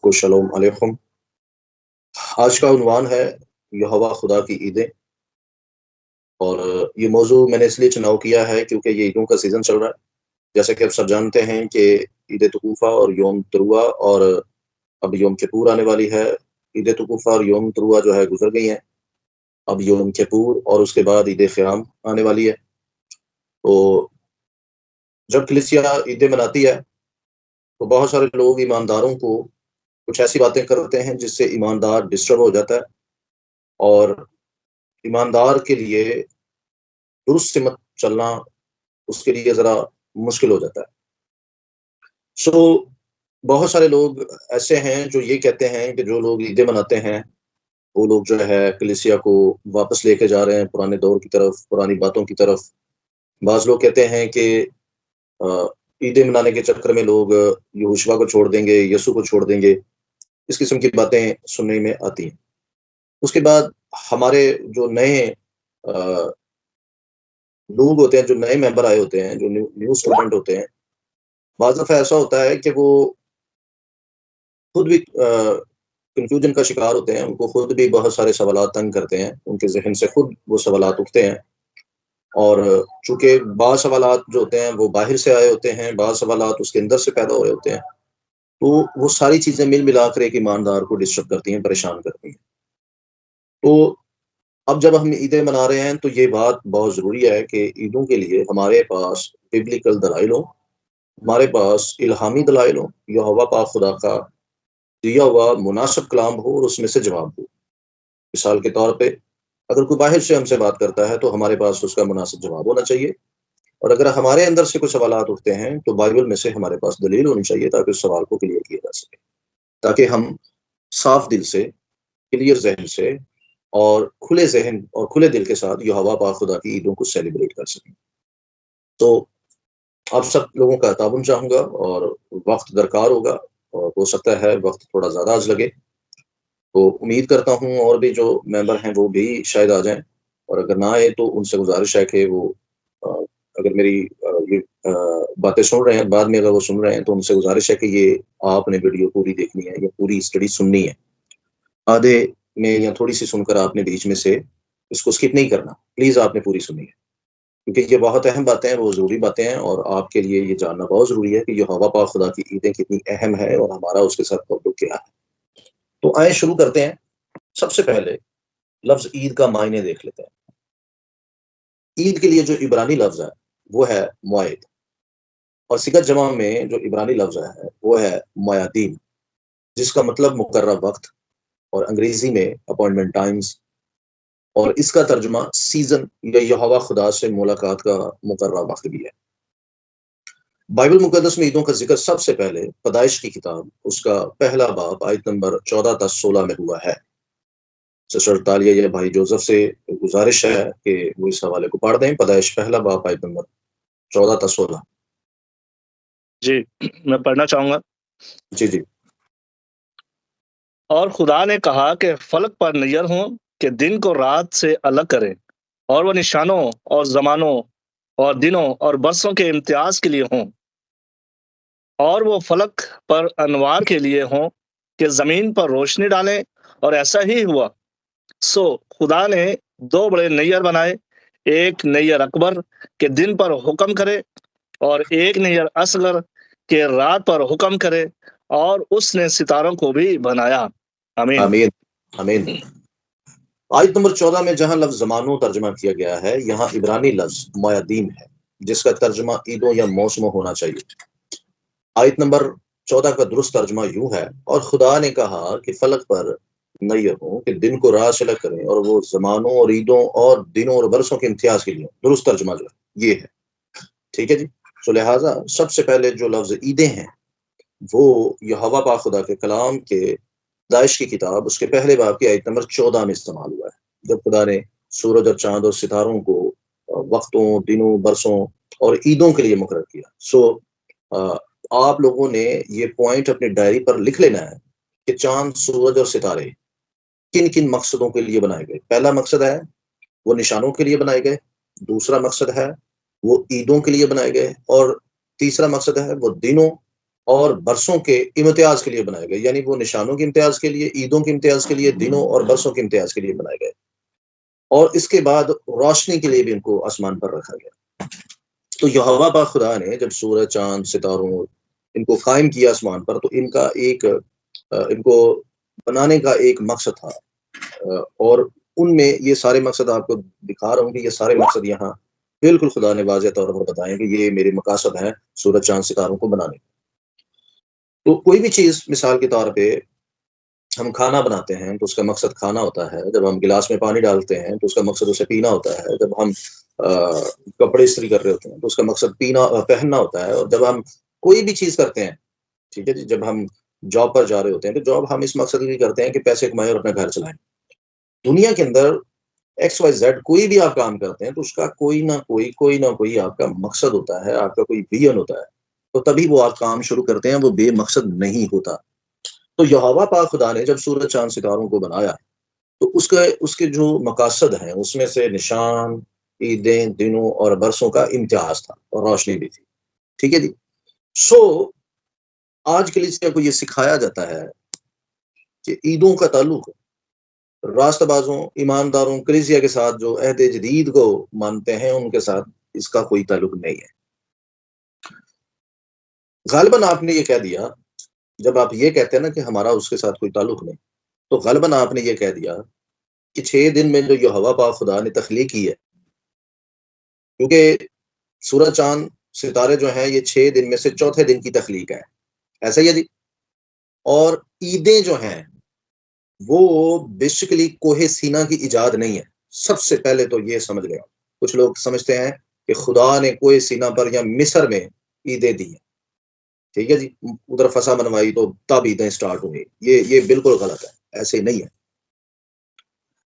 सबको शलोम अलैकुम। आज का उन्वान है यहोवा खुदा की ईदें। और ये मौजू मैंने इसलिए चुनाव किया है क्योंकि ये ईदों का सीज़न चल रहा है। जैसे कि आप सब जानते हैं कि ईद तकूफ़ा और योम तरुआ और अब योम किपुर आने वाली है। ईद तकूफ़ा और योम तरुआ जो है गुज़र गई हैं। अब योम किपुर और उसके बाद ईद क़याम आने वाली है। तो जब कलीसिया ईदें मनाती है तो बहुत सारे लोग ईमानदारों को कुछ ऐसी बातें करते हैं जिससे ईमानदार डिस्टर्ब हो जाता है और ईमानदार के लिए दुरुस्त सिमत चलना उसके लिए ज़रा मुश्किल हो जाता है। सो बहुत सारे लोग ऐसे हैं जो ये कहते हैं कि जो लोग ईदें मनाते हैं, वो लोग जो है कलीसिया को वापस लेके जा रहे हैं पुराने दौर की तरफ, पुरानी बातों की तरफ। बाज़ लोग कहते हैं कि अ, ईदें मनाने के चक्कर में लोग यहोशुआ को छोड़ देंगे, यीशु को छोड़ देंगे। इस किस्म की बातें सुनने में आती हैं। उसके बाद हमारे जो नए लोग होते हैं, जो नए मेंबर आए होते हैं, जो न्यू न्यू स्टूडेंट होते हैं, बाज़ दफ़ा ऐसा होता है कि वो खुद भी कन्फ्यूजन का शिकार होते हैं, उनको खुद भी बहुत सारे सवालात तंग करते हैं, उनके ज़हन से खुद वो सवालात उठते हैं और चूँकि बाज़ सवालात जो होते हैं वो बाहर से आए होते हैं, बाज़ सवालात उसके अंदर से पैदा हुए होते हैं, तो वो सारी चीज़ें मिला कर एक ईमानदार को डिस्टर्ब करती हैं, परेशान करती हैं। तो अब जब हम ईदें मना रहे हैं तो ये बात बहुत ज़रूरी है कि ईदों के लिए हमारे पास बिब्लिकल दलाइल हों, हमारे पास इल्हामी दलाइल हों, यहोवा पाक खुदा का दिया हुआ मुनासिब कलाम हो और उसमें से जवाब हो। मिसाल के तौर पे अगर कोई बाहर से हमसे बात करता है तो हमारे पास उसका मुनासिब जवाब होना चाहिए और अगर हमारे अंदर से कुछ सवालात उठते हैं तो बाइबल में से हमारे पास दलील होनी चाहिए ताकि उस सवाल को क्लियर किया जा सके। ताकि हम साफ दिल से, क्लियर ज़हन से और खुले ज़हन और खुले दिल के साथ यहोवा पाक खुदा की ईदों को सेलिब्रेट कर सकें। तो आप सब लोगों का ताउन चाहूँगा और वक़्त दरकार होगा और हो सकता है वक़्त थोड़ा ज़्यादा आज लगे। तो उम्मीद करता हूँ और भी जो मेंबर हैं वो भी शायद आ जाएँ और अगर ना आए तो उनसे गुज़ारिश है कि वो अ, अगर मेरी ये बातें सुन रहे हैं, बाद में अगर वो सुन रहे हैं तो उनसे गुज़ारिश है कि ये आपने वीडियो पूरी देखनी है या पूरी स्टडी सुननी है। आधे में या थोड़ी-सी सुनकर आपने बीच में से इसको स्किप नहीं करना। प्लीज़ आपने पूरी सुननी है। क्योंकि ये बहुत अहम बातें हैं, वो ज़रूरी बातें हैं और आपके लिए ये जानना बहुत ज़रूरी है कि यहोवा पाक खुदा की ईदें कितनी अहम है और हमारा उसके साथ ताल्लुक क्या है। तो आइए शुरू करते हैं। सबसे पहले लफ्ज़ ईद का मायने देख लेते हैं। ईद के लिए जो इब्रानी लफ्ज़ है, वो है मुआइद और सिगत जमा में जो इब्रानी लफ्ज़ है, वो है मयादीन, जिसका मतलब मुकर्रर वक़्त और अंग्रेज़ी में अपॉइंटमेंट टाइम्स और इसका तर्जुमा सीज़न या यहोवा खुदा से मुलाकात का मुकर्रर वक़्त भी है। बाइबल मुकद्दस में ईदों का ज़िक्र सबसे पहले पैदाइश की किताब, उसका पहला बाब आयत नंबर 14 ta 16 में हुआ है। सिस्टर तालिया या भाई जोसेफ से गुज़ारिश है कि वो इस हवाले को पढ़ दें, पैदाइश पहला बाब आयत नंबर 14 ta 16। जी, मैं पढ़ना चाहूँगा। जी, जी। और खुदा ने कहा कि फलक पर नज़र हों कि दिन को रात से अलग करें और वो निशानों और ज़मानों और दिनों और बरसों के इम्तियाज़ के लिए हों और वो फलक पर अनवार के लिए हों कि ज़मीन पर रोशनी डालें। और ऐसा ही हुआ। सो खुदा ने 2 बड़े नैयर बनाए, एक नैयर अकबर के दिन पर हुक्म करे और एक नैयर असगर के रात पर हुक्म करे और उसने सितारों को भी बनाया। आमीन। आमीन, आमीन। आयत नंबर 14 में जहाँ लफ्ज़ ज़मानों तर्जुमा किया गया है, यहाँ इब्रानी लफ्ज़ मयादीन है, जिसका तर्जुमा ईदों या मौसमों होना चाहिए। आयत नंबर 14 का दुरुस्त तर्जुमा यूँ है, और खुदा ने कहा कि फलक पर नैयर हो कि दिन को रात से अलग करें और वो ज़मानों और ईदों और दिनों और बरसों के इम्तियाज़ के लिए हों। दुरुस्त तर्जुमा जो है, ये है। ठीक है जी? तो लिहाज़ा सबसे पहले जो लफ्ज़ ईदें हैं, वो यहोवा पाक खुदा के कलाम के पैदाइश की किताब उसके पहले बाब की आयत नंबर 14 में इस्तेमाल हुआ है। जब खुदा ने सूरज और चाँद और सितारों को वक़्तों, दिनों, बरसों और ईदों के लिए मुकर्रर किया। सो अ, आप लोगों ने ये पॉइंट अपनी डायरी पर लिख लेना है कि चाँद, सूरज और सितारे किन-किन मकसदों के लिए बनाए गए। पहला मकसद है, वो निशानों के लिए बनाए गए। दूसरा मकसद है, वो ईदों के लिए बनाए गए और तीसरा मकसद है, वो दिनों और बरसों के इम्तियाज के लिए बनाए गए, यानी वो निशानों के इम्तियाज के लिए, ईदों के इम्तियाज के लिए, दिनों और बरसों के इम्तियाज के लिए बनाए गए। और इसके बाद रोशनी के लिए भी इनको आसमान पर रखा गया। तो यहोवा पाक खुदा ने जब सूरज, चांद, सितारों इनको कायम किया आसमान पर, तो इनका एक इनको बनाने का एक मकसद था। और उनमें ये सारे मकसद आपको दिखा रहा हूँ कि ये सारे मकसद यहाँ बिल्कुल खुदा ने वाज़ेह तौर पर बताए कि ये मेरे मकासद हैं सूरज, चांद, सितारों को बनाने के। तो कोई भी चीज़, मिसाल के तौर पे हम खाना बनाते हैं तो उसका मकसद खाना होता है। जब हम गिलास में पानी डालते हैं तो उसका मकसद उसे पीना होता है। जब हम कपड़े इस्त्री कर रहे होते हैं तो उसका मकसद पहनना होता है। और जब हम कोई भी चीज़ करते हैं, ठीक है जी, जब हम जॉब पर जा रहे होते हैं तो जॉब हम इस मकसद के लिए करते हैं कि पैसे कमाएँ और अपना घर चलाएँ। दुनिया के अंदर एक्स, वाई, ज़ेड कोई भी आप काम करते हैं तो उसका कोई ना कोई आपका मकसद होता है, आपका कोई विज़न होता है। तो तभी वो आप काम शुरू करते हैं, वो बेमकसद नहीं होता। तो यहोवा पाक खुदा ने जब सूरज, चाँद, सितारों को बनाया, तो उसके उसके जो मकासद हैं, उसमें से निशान, ईदें, दिनों और बरसों का इम्तियाज़ था और रोशनी भी थी। ठीक है जी? सो आज कलीसिया को ये सिखाया जाता है कि ईदों का ताल्लुक रास्तबाज़ों, ईमानदारों, कलीसिया के साथ जो अहद जदीद को मानते हैं, उनके साथ इसका कोई ताल्लुक नहीं है। ग़ालिबन आपने ये कह दिया, जब आप ये कहते हैं ना कि हमारा उसके साथ कोई ताल्लुक नहीं, तो ग़ालिबन आपने ये कह दिया कि 6 दिन में जो यहोवा पाक खुदा ने तख्लीक की है, क्योंकि सूरज, चाँद, सितारे जो हैं ये 6 दिन में से चौथे दिन की तख्लीक है। ऐसा ही है जी? और ईदें जो हैं, वो बेसिकली कोहे सीना की इजाद नहीं है। सबसे पहले तो ये समझ लें। कुछ लोग समझते हैं कि खुदा ने कोहे सीना पर या मिस्र में ईदें दी हैं। ठीक है जी? उधर फसा बनवाई तो तब ईदें स्टार्ट हुई। ये बिल्कुल गलत है, ऐसे नहीं है।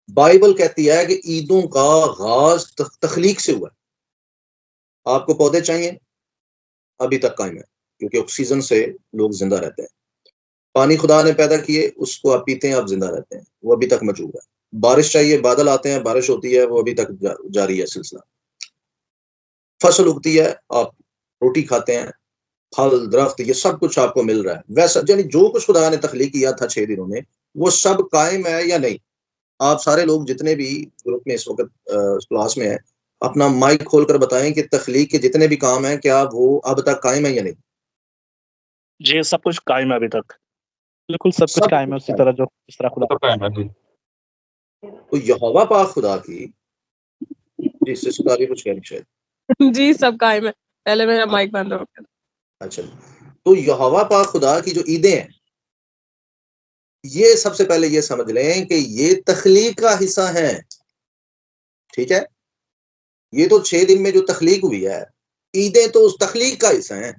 बाइबल कहती है कि ईदों का आगाज़ तख्लीक से हुआ है। आपको पौधे चाहिए? अभी तक कायम है, क्योंकि ऑक्सीजन से लोग ज़िंदा रहते हैं। पानी खुदा ने पैदा किए, उसको आप पीते हैं, आप ज़िंदा रहते हैं, वो अभी तक मौजूद है। बारिश चाहिए, बादल आते हैं, बारिश होती है, वो अभी तक जारी है सिलसिला। फसल उगती है, आप रोटी खाते हैं, फल, दरख्त, ये सब कुछ आपको मिल रहा है। वैसा यानी जो कुछ खुदा ने तख्लीक किया था 6 दिनों में, वो सब कायम है या नहीं? आप सारे लोग जितने भी ग्रुप में इस वक़्त क्लास में हैं, अपना माइक खोलकर बताएँ कि तख्लीक के जितने भी काम हैं, क्या वो अब तक कायम है या नहीं? जी, सब कुछ कायम है अभी तक। बिल्कुल सब कुछ सब कायम कुछ है उसी कायम तरह है। जो जिस तरह खुदा तो यहोवा पाक खुदा की जी, सिस्टर आगे कुछ कहनी शायद। जी, सब कायम है। पहले मेरा माइक बंद हो गया। अच्छा, तो यहोवा पाक खुदा की जो ईदें हैं, ये सबसे पहले ये समझ लें कि ये तख्लीक का हिस्सा हैं, ठीक है? ये तो 6 दिन में जो तख्लीक हुई है, ईदें तो उस तख्लीक का हिस्सा हैं।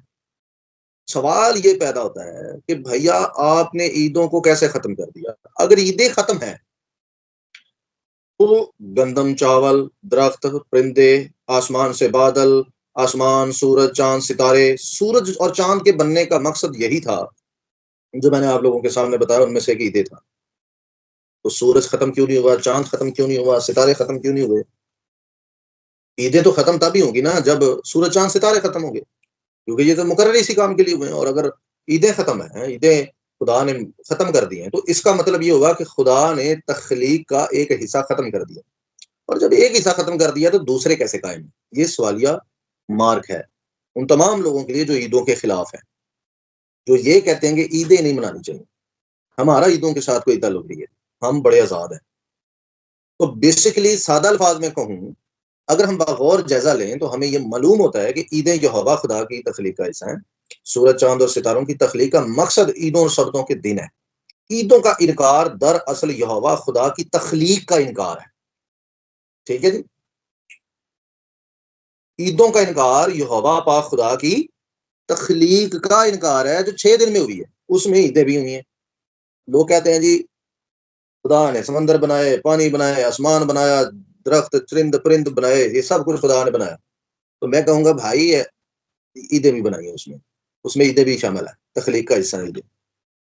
सवाल ये पैदा होता है कि भैया आपने ईदों को कैसे खत्म कर दिया? अगर ईदें खत्म हैं, तो गंदम, चावल, दरख्त, परिंदे, आसमान से बादल, आसमान, सूरज, चाँद, सितारे, सूरज और चाँद के बनने का मकसद यही था, जो मैंने आप लोगों के सामने बताया, उनमें से एक ईदें था। तो सूरज खत्म क्यों नहीं हुआ? चाँद खत्म क्यों नहीं हुआ? सितारे खत्म क्यों नहीं हुए? ईदें तो खत्म तभी होंगी ना जब सूरज, चाँद, सितारे खत्म होंगे, क्योंकि ये तो मुकर्रर इसी काम के लिए हुए हैं। और अगर ईदें खत्म हैं, ईदें खुदा ने खत्म कर दी हैं, तो इसका मतलब ये होगा कि खुदा ने तख्लीक का एक हिस्सा खत्म कर दिया। और जब एक हिस्सा खत्म कर दिया तो दूसरे कैसे कायम हैं? ये सवालिया मार्क है उन तमाम लोगों के लिए जो ईदों के खिलाफ हैं, जो ये कहते हैं कि ईदें नहीं मनानी चाहिए। हमारा ईदों के साथ कोई ताल्लुक नहीं है, हम बड़े आज़ाद हैं। तो बेसिकली सादा अल्फाज में कहूँ, अगर हम बगौर जायज़ा लें तो हमें ये मालूम होता है कि ईदें यहोवा खुदा की तख्लीक का हिस्सा हैं। सूरज, चाँद और सितारों की तख्लीक का मकसद ईदों और सबतों के दिन है। ईदों का इनकार दरअसल यहोवा खुदा की तख्लीक का इनकार है। ठीक है जी? ईदों का इनकार यहोवा पाक खुदा की तख्लीक का इनकार है, जो 6 दिन में हुई है, उसमें ईदें भी हुई हैं। लोग कहते हैं जी खुदा ने समंदर बनाए, पानी बनाए, आसमान बनाया, दरख्त, चरिंद, परिंद बनाए, ये सब कुछ खुदा ने बनाया। तो मैं कहूँगा भाई ईदें भी बनाई हैं उसमें, उसमें ईदें भी शामिल है, तख्लीक का हिस्सा है ईदें,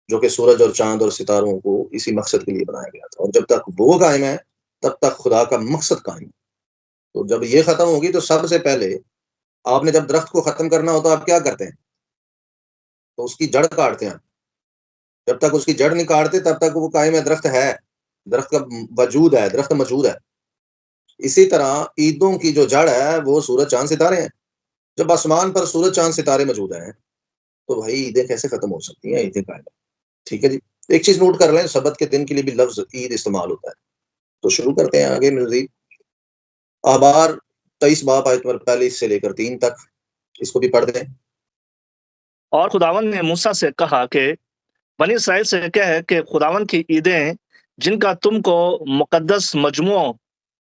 जो कि सूरज और चाँद और सितारों को इसी मकसद के लिए बनाया गया था। और जब तक वो कायम है, तब तक खुदा का मकसद कायम है। तो जब ये खत्म होगी तो सबसे पहले आपने जब दरख्त को खत्म करना हो तो आप क्या करते हैं? तो उसकी जड़ काटते हैं। जब तक उसकी जड़ नहीं काटते तब तक वो कायम है, दरख्त का वजूद है, दरख्त मौजूद है। इसी तरह ईदों की जो जड़ है वो सूरज चांद सितारे हैं। जब आसमान पर सूरज चांद सितारे मौजूद हैं तो भाई ईदें कैसे खत्म हो सकती हैं? ईदें कायम है। ठीक है जी। एक चीज नोट कर लें, सबत के दिन के लिए भी लफ्ज ईद इस्तेमाल होता है। तो शुरू करते हैं आगे मजीद। अहबार 23 बाब आयत नंबर 41 से लेकर 3 तक, इसको भी पढ़ दें। और खुदावन ने मूसा से कहा कि बनी इसराइल से कह कि खुदावन की ईदें जिनका तुमको मुकद्दस मजमुओं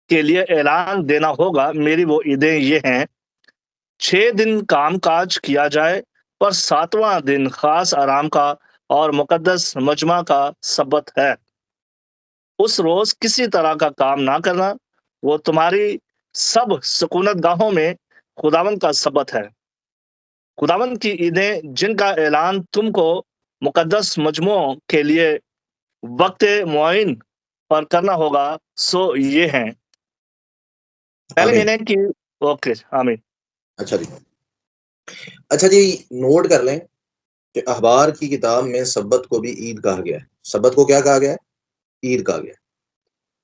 के लिए ऐलान देना होगा, मेरी वो ईदें ये हैं। 6 दिन काम काज किया जाए, पर 7वां दिन खास आराम का और मुकद्दस मजमा का सबत है। उस रोज किसी तरह का काम ना करना, वो तुम्हारी सब सुकूनत गाहों में खुदावन का सबत है। खुदावन की ईदें जिनका ऐलान तुमको मुकद्दस मजमुओं के लिए वक्त मुआयन पर करना होगा, सो ये हैं। पहले आमीन। महीने की। ओके, आमीन। अच्छा जी। अच्छा जी, नोट कर लें कि अखबार की किताब में सबत को भी ईद कहा गया है। सबत को क्या कहा गया है? ईद कहा गया है।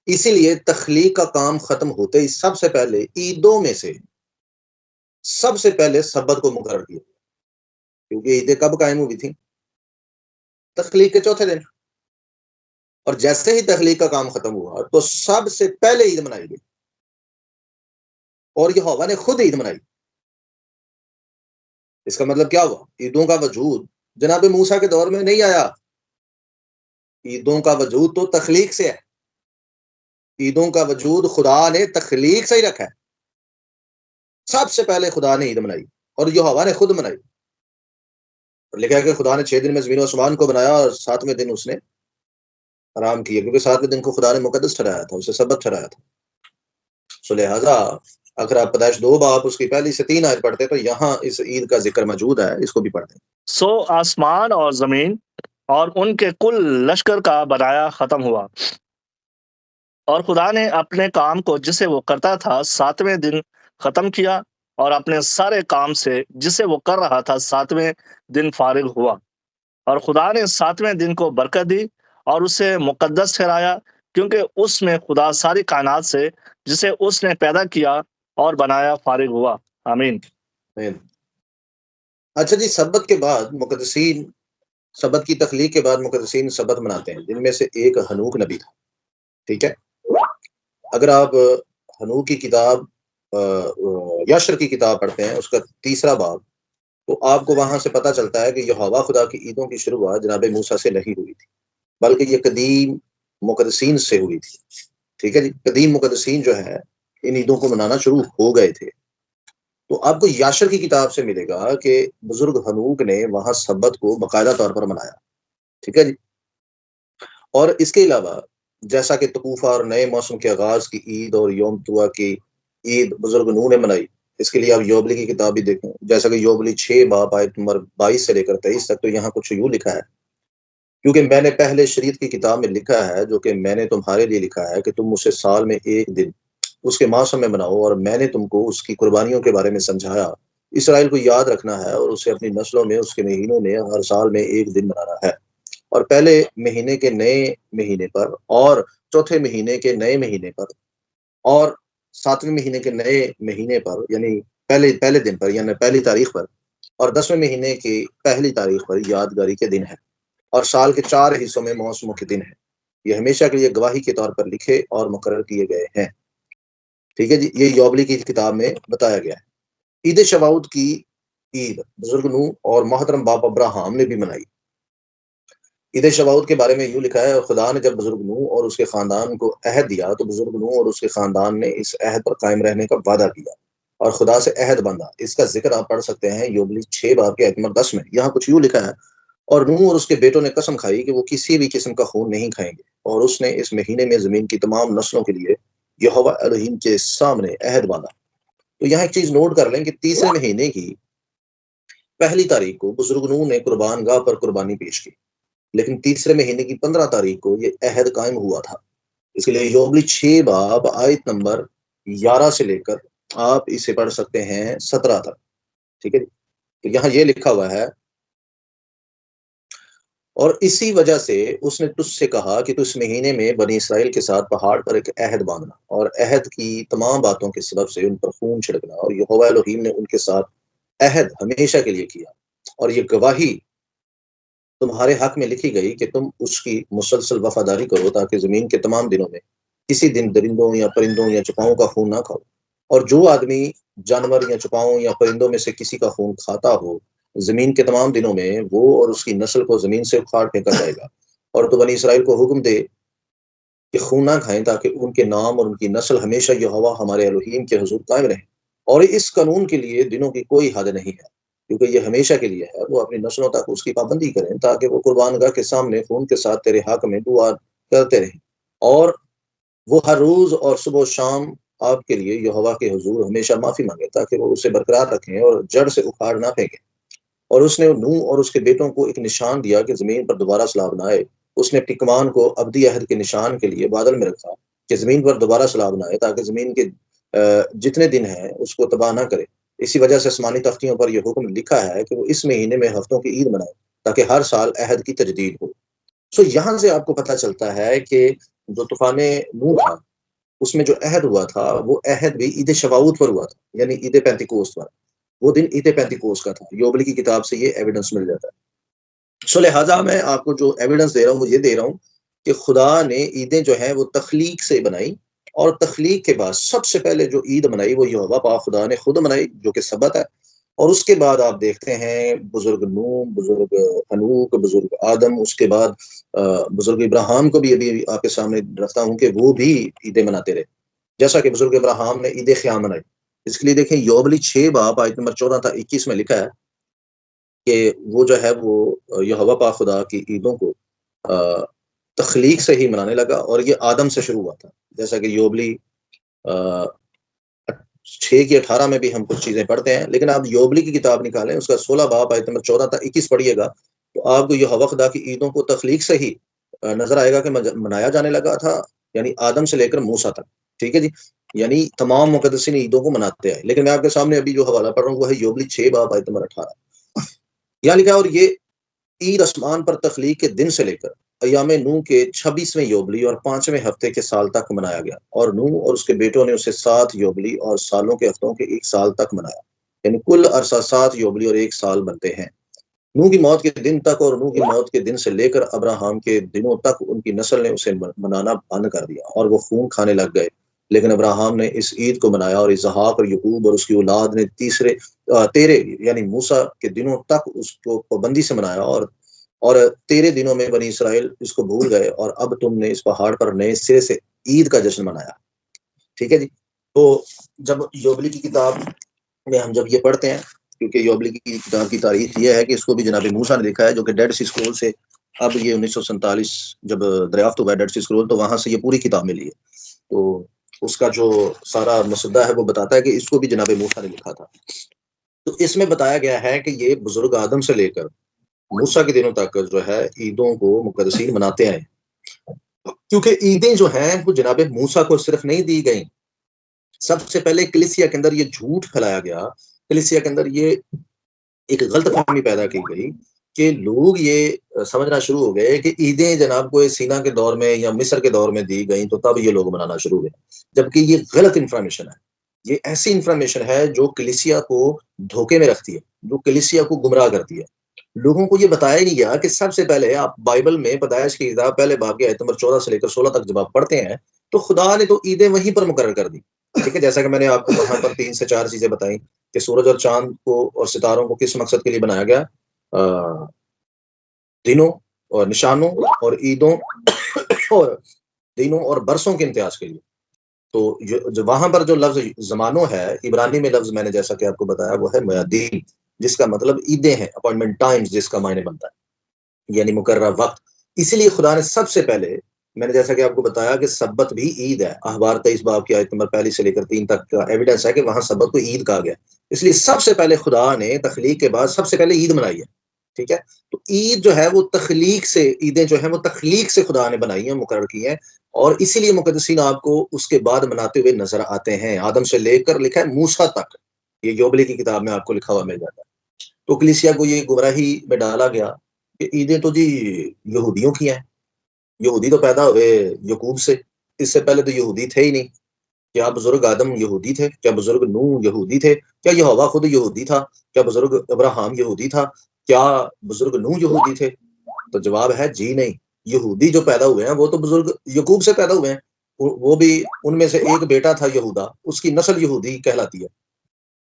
इसीलिए तख्लीक का काम खत्म होते ही सबसे पहले ईदों में से सबसे पहले सबत को मुकर्रर किया, क्योंकि ईदें कब कायम हुई थी? तख्लीक के चौथे दिन। और जैसे ही तख्लीक का काम खत्म हुआ तो सबसे पहले ईद मनाई गई, और यहोवा ने खुद ईद मनाई। इसका मतलब क्या हुआ? ईदों का वजूद जनाब मूसा के दौर में नहीं आया। ईदों का वजूद तो तख्लीक से है। ईदों का वजूद खुदा ने तख्लीक से ही रखा है। सबसे पहले खुदा ने ईद मनाई और यहोवा ने खुद मनाई। और लिखा है कि खुदा ने 6 दिन में जमीन और आसमान को बनाया और 7वें दिन उसने आराम किया, क्योंकि 7वें दिन को खुदा ने मुकद्दस ठहराया था, उसे सबत ठहराया था। सो लिहाजा अगर आप पैदाइश 2 बाब उसकी पहली से 3 आयत पढ़ते तो यहाँ इस ईद का जिक्र मौजूद है, इसको भी पढ़ते हैं। सो आसमान और जमीन और उनके कुल लश्कर का बनाया खत्म हुआ, और खुदा ने अपने काम को जिसे वो करता था 7वें दिन खत्म किया, और अपने सारे काम से जिसे वो कर रहा था 7वें दिन फारिग हुआ। और खुदा ने 7वें दिन को बरकत दी और उसे मुकद्दस ठहराया, क्योंकि उसमें खुदा सारी कायनात से जिसे उसने पैदा किया और बनाया फारिग हुआ। आमीन। आमीन। अच्छा जी, सबत के बाद मुकद्दसीन, सबत की तख्लीक के बाद मुकद्दसीन सबत मनाते हैं, जिनमें से एक हनूक नबी था। ठीक है। अगर आप हनूक की किताब यशर की किताब पढ़ते हैं, उसका 3रा बाब, तो आपको वहां से पता चलता है कि यहोवा खुदा की ईदों की शुरुआत जनाब मूसा से नहीं हुई थी, बल्कि ये कदीम मुकद्दसीन से हुई थी। ठीक है जी। कदीम मुकद्दसीन जो है इन ईदों को मनाना शुरू हो गए थे। तो आपको याशर की किताब से मिलेगा कि बुजुर्ग हनूक ने वहां सबत को बाकायदा तौर पर मनाया। ठीक है जी। और इसके अलावा जैसा कि तकूफा और नए मौसम के आगाज की ईद और योम तुआ की ईद बुजुर्ग नूह ने मनाई, इसके लिए आप योबली की किताब भी देखें। जैसा कि योबली 6 बाब आयत नंबर 22 से लेकर 23 तक, तो यहाँ कुछ यूं लिखा है, क्योंकि मैंने पहले शरीयत की किताब में लिखा है जो कि मैंने तुम्हारे लिए लिखा है कि तुम उसे साल में एक दिन उसके मौसम में मनाओ, और मैंने तुमको उसकी कुर्बानियों के बारे में समझाया। इसराइल को याद रखना है और उसे अपनी नस्लों में उसके महीनों में हर साल में एक दिन मनाना है। और पहले महीने के नए महीने पर, और चौथे महीने के नए महीने पर, और 7वें महीने के नए महीने पर, यानी पहले पहले दिन पर, यानी पहली तारीख पर, और 10वें महीने की पहली तारीख पर यादगारी के दिन है, और साल के 4 हिस्सों में मौसमों के दिन है। ये हमेशा के लिए गवाही के तौर पर लिखे और मुकर्रर किए गए हैं। ठीक है जी। ये योबली की किताब में बताया गया है। ईद शवाउद की ईद बुजुर्ग नूह और मोहतरम बाप अब्राहम ने भी मनाई। ईद शवाउद के बारे में यूं लिखा है, खुदा ने जब बुजुर्ग नूह और उसके खानदान को अहद दिया तो बुजुर्ग नूह और उसके खानदान ने इस अहद पर कायम रहने का वादा किया और खुदा से अहद बांधा। इसका जिक्र आप पढ़ सकते हैं योबली 6 बाब के आयत नंबर 10 में। यहाँ कुछ यूं लिखा है, और नूह और उसके बेटों ने कसम खाई कि वो किसी भी किस्म का खून नहीं खाएंगे, और उसने इस महीने में जमीन की तमाम नस्लों के लिए यहोवा एलोहीम के सामने अहद बांधा। तो यहाँ एक चीज नोट कर लें कि 3रे महीने की पहली तारीख को बुजुर्ग नूह ने कुर्बान गाह पर कुर्बानी पेश की, लेकिन 3रे महीने की 15 तारीख को ये अहद कायम हुआ था। इसके लिए योबली 6 बाब आयत नंबर 11 से लेकर आप इसे पढ़ सकते हैं 17 तक। ठीक है। तो यहाँ ये लिखा हुआ है और इसी वजह से उसने तुझसे कहा कि तू इस महीने में बनी इसराइल के साथ पहाड़ पर एक अहद बांधना, और अहद की तमाम बातों के सबब से उन पर खून छिड़कना, और यहोवा एलोहीम ने उनके साथ अहद हमेशा के लिए किया, और ये गवाही तुम्हारे हक में लिखी गई कि तुम उसकी मुसलसल वफादारी करो, ताकि जमीन के तमाम दिनों में किसी दिन दरिंदों या परिंदों या चुपाओं का खून ना खाओ। और जो आदमी जानवर या चुपाओं या परिंदों में से किसी का खून खाता हो, जमीन के तमाम दिनों में वो और उसकी नस्ल को जमीन से उखाड़ फेंका जाएगा। और तो बनी इसराइल को हुक्म दे कि खून ना खाएं, ताकि उनके नाम और उनकी नस्ल हमेशा यहोवा हमारे एलोहीम के हुजूर कायम रहे। और इस कानून के लिए दिनों की कोई हद नहीं है, क्योंकि ये हमेशा के लिए है। वो अपनी नस्लों तक उसकी पाबंदी करें, ताकि वो कुर्बानगाह के सामने खून के साथ तेरे हक में दुआ करते रहें। और वो हर रोज और सुबह शाम आपके लिए यहोवा के हुजूर हमेशा माफी मांगे, ताकि वो उसे बरकरार रखें और जड़ से उखाड़ ना फेंके। और उसने नूह और उसके बेटों को एक निशान दिया कि जमीन पर दोबारा सैलाब ना आए। उसने अपनी कमान को अब्दी अहद के निशान के लिए बादल में रखा, कि जमीन पर दोबारा सैलाब ना आए, ताकि जमीन के जितने दिन हैं उसको तबाह ना करे। इसी वजह से आसमानी तख्तियों पर यह हुक्म लिखा है कि वो इस महीने में हफ्तों की ईद मनाए, ताकि हर साल अहद की तजदीद हो। सो यहाँ से आपको पता चलता है कि जो तूफान नूह था, उसमें जो अहद हुआ था, वो अहद भी ईद शवाऊत पर हुआ था, यानी ईद पेंतिकोस्त पर। वो दिन ईद पेंतिकोस्त का था। योबली की किताब से ये एविडेंस मिल जाता है। सो लिहाजा मैं आपको जो एविडेंस दे रहा हूँ वो ये दे रहा हूँ कि खुदा ने ईदें जो है वो तख्लीक से बनाई, और तख्लीक के बाद सबसे पहले जो ईद मनाई वो यहोवा पाक खुदा ने खुद मनाई, जो कि सबत है। और उसके बाद आप देखते हैं बुजुर्ग नूह, बुजुर्ग हनूक, बुजुर्ग आदम, उसके बाद बुजुर्ग इब्राहिम को भी अभी आपके सामने रखता हूँ कि वो भी ईदें मनाते रहे, जैसा कि बुजुर्ग इब्राहिम ने ईद क़याम मनाई। इसके लिए देखें योबली 6 बाब आयत नंबर 14 था 21 में लिखा है कि वो जो है वो यहोवा पाक खुदा की ईदों को अ, तख्लीक से ही मनाने लगा, और ये आदम से शुरू हुआ था। जैसा कि योबली 6 की 18 में भी हम कुछ चीजें पढ़ते हैं, लेकिन आप योबली की किताब निकालें, उसका 16 बाब आयत नंबर 14 था 21 पढ़िएगा, तो आपको यहोवा खुदा की ईदों को तख्लीक से ही नजर आएगा कि मनाया जाने लगा था, यानी आदम से लेकर मूसा तक। ठीक है जी, यानी तमाम मुकद्दसीन ईदों को मनाते हैं। लेकिन मैं आपके सामने अभी जो हवाला पढ़ रहा हूँ वो है योबली 6 बाब आयत नंबर 18। यहाँ लिखा है, और ये ईद आसमान पर तख्लीक के दिन से लेकर अयाम नूह के 26वें योबली और 5वें हफ्ते के साल तक मनाया गया, और नूह और उसके बेटों ने उसे 7 योबली और सालों के हफ्तों के 1 साल तक मनाया, यानी कुल अरसा 7 योबली और 1 साल बनते हैं। नूह की मौत के दिन तक और नूह की मौत के दिन से लेकर अब्राहम के दिनों तक उनकी नस्ल ने उसे मनाना बंद कर दिया, और वो खून खाने लग गए। लेकिन अब्राहम ने इस ईद को मनाया, और इसहाक और यकूब और उसकी औलाद ने तेरे यानी मूसा के दिनों तक उसको पाबंदी से मनाया, और तेरे दिनों में बनी इसराइल इसको भूल गए, और अब तुमने इस पहाड़ पर नए सिरे से ईद का जश्न मनाया। ठीक है जी। तो जब योबली की किताब में हम जब ये पढ़ते हैं, क्योंकि योबली की किताब की तारीख ये है कि इसको भी जनाब मूसा ने लिखा है, जो कि डेड सी स्क्रोल से, अब ये 1947 जब दरियाफ्त हुआ डेड सी स्क्रोल, तो वहां से ये पूरी किताब मिली है। तो उसका जो सारा मसुदा है वो बताता है कि इसको भी जनाब मूसा ने लिखा था। तो इसमें बताया गया है कि ये बुजुर्ग आदम से लेकर मूसा के दिनों तक जो है ईदों को मुकद्दसीन मनाते हैं, क्योंकि ईदें जो हैं वो जनाब मूसा को सिर्फ नहीं दी गई। सबसे पहले कलीसिया के अंदर ये झूठ फैलाया गया, कलीसिया के अंदर ये एक गलतफहमी पैदा की गई कि लोग ये समझना शुरू हो गए कि ईदें जनाब को सीना के दौर में या मिस्र के दौर में दी गई, तो तब ये लोग मनाना शुरू हुए, जबकि ये गलत इंफॉर्मेशन है। ये ऐसी इंफॉर्मेशन है जो कलीसिया को धोखे में रखती है, जो कलीसिया को गुमराह करती है। लोगों को ये बताया ही नहीं गया कि सबसे पहले आप बाइबल में पैदाइश की किताब पहले बाब की आयत नंबर 14 से लेकर 16 तक जब आप पढ़ते हैं, तो खुदा ने तो ईदें वहीं पर मुकर्रर कर दी। ठीक है, जैसा कि मैंने आपको वहां पर 3 से 4 चीजें बताई कि सूरज और चांद को और सितारों को किस मकसद के लिए बनाया गया, दिनों और निशानों और ईदों और दिनों और बरसों के इम्तियाज के लिए। तो जो वहां पर जो लफ्ज जमानों है, इब्रानी में लफ्ज मैंने जैसा कि आपको बताया वो है मयादीन, जिसका मतलब ईदें हैं, अपॉइंटमेंट टाइम्स जिसका मायने बनता है, यानी मुकर्रर वक्त। इसीलिए खुदा ने सबसे पहले, मैंने जैसा कि आपको बताया कि सब्बत भी ईद है, अहबार 23 बाब की आयत नंबर 1 से लेकर 3 तक का एविडेंस है कि वहां सब्बत को ईद कहा गया। इसलिए सबसे पहले खुदा ने तख्लीक के बाद सबसे पहले ईद मनाई है। ठीक है, तो ईद जो है वो तख्लीक से, ईदें जो है वो तख्लीक से खुदा ने बनाई है, मुकर्रर की है, और इसीलिए मुकद्दसीन आपको उसके बाद मनाते हुए नजर आते हैं, आदम से लेकर लिखा है मूसा तक। ये योबली की किताब में आपको लिखा हुआ मिल जाता है। तो कलीसिया को ये गुमराही में डाला गया कि ईदें तो जी यहूदियों की हैं, यहूदी तो पैदा हुए यकूब से, इससे पहले तो यहूदी थे ही नहीं। क्या बुजुर्ग आदम यहूदी थे? क्या बुजुर्ग नूह यहूदी थे? क्या यहोवा खुद यहूदी था? क्या बुजुर्ग अब्राहम यहूदी था? क्या बुजुर्ग नूह यहूदी थे? तो जवाब है जी नहीं। यहूदी जो पैदा हुए हैं वो तो बुजुर्ग यकूब से पैदा हुए हैं। वो भी उनमें से एक बेटा था यहूदा, उसकी नस्ल यहूदी कहलाती है,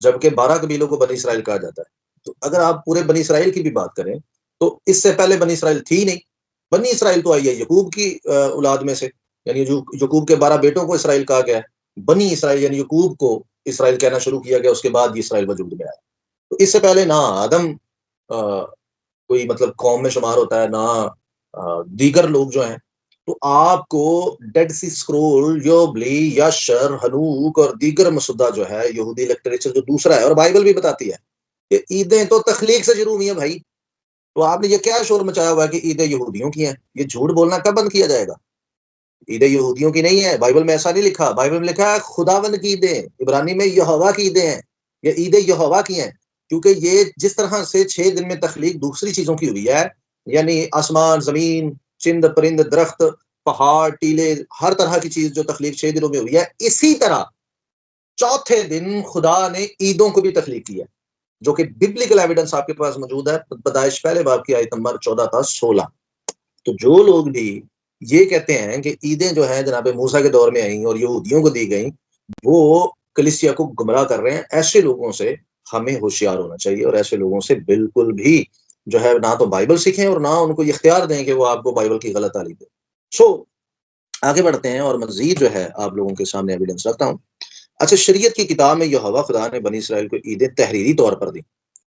जबकि 12 कबीलों को बनी इसराइल कहा जाता है। तो अगर आप पूरे बनी इसराइल की भी बात करें तो इससे पहले बनी इसराइल थी ही नहीं। बनी इसराइल तो आई है यकूब की औलाद में से, यानी जो यकूब के 12 बेटों को इसराइल कहा गया है। बनी इसराइल यानी यकूब को इसराइल कहना शुरू किया गया, उसके बाद ये इसराइल वजूद में आया। तो इससे पहले ना आदम कोई मतलब कौम में शुमार होता है, ना दीगर लोग जो हैं। तो आपको डेड सी स्क्रोल, योबली, यशर, हनूक और दीगर मसुदा जो है यहूदी लिटरेचर जो दूसरा है, और बाइबल भी बताती है कि ईदें तो तख्लीक से शुरू हुई हैं भाई। तो आपने ये क्या शोर मचाया हुआ है कि ईदें यहूदियों की हैं? ये झूठ बोलना कब बंद किया जाएगा? ईदें यहूदियों की नहीं है, बाइबल में ऐसा नहीं लिखा। बाइबल में लिखा है खुदावंद की ईदें, इब्रानी में यहोवा की ईदें हैं। ये ईदें यहोवा की हैं, क्योंकि ये जिस तरह से 6 दिन में तख्लीक दूसरी चीजों की हुई है, यानी आसमान, जमीन, चिंद, परिंद, दरख्त, पहाड़, टीले, हर तरह की चीज जो तख्लीक 6 दिनों में हुई है, इसी तरह चौथे दिन खुदा ने ईदों को भी तख्लीक किया, जो कि बिब्लिकल एविडेंस आपके पास मौजूद है। पैदाइश पहले बाब की आयत नंबर 14 था 16। तो जो लोग भी ये कहते हैं कि ईदें जो है जनाब मूसा के दौर में आई और यहूदियों को दी गई, वो कलीसिया को गुमराह कर रहे हैं। ऐसे लोगों से हमें होशियार होना चाहिए, और ऐसे लोगों से बिल्कुल भी जो है ना तो बाइबल सीखें और ना उनको इख्तियार दें कि वो आपको बाइबल की गलत तालीम दें। सो आगे बढ़ते हैं और मजीद जो है आप लोगों के सामने एविडेंस रखता हूँ। अच्छा, शरीयत की किताब में यहोवा खुदा ने बनी इसराइल को ईदें तहरीरी तौर पर दी।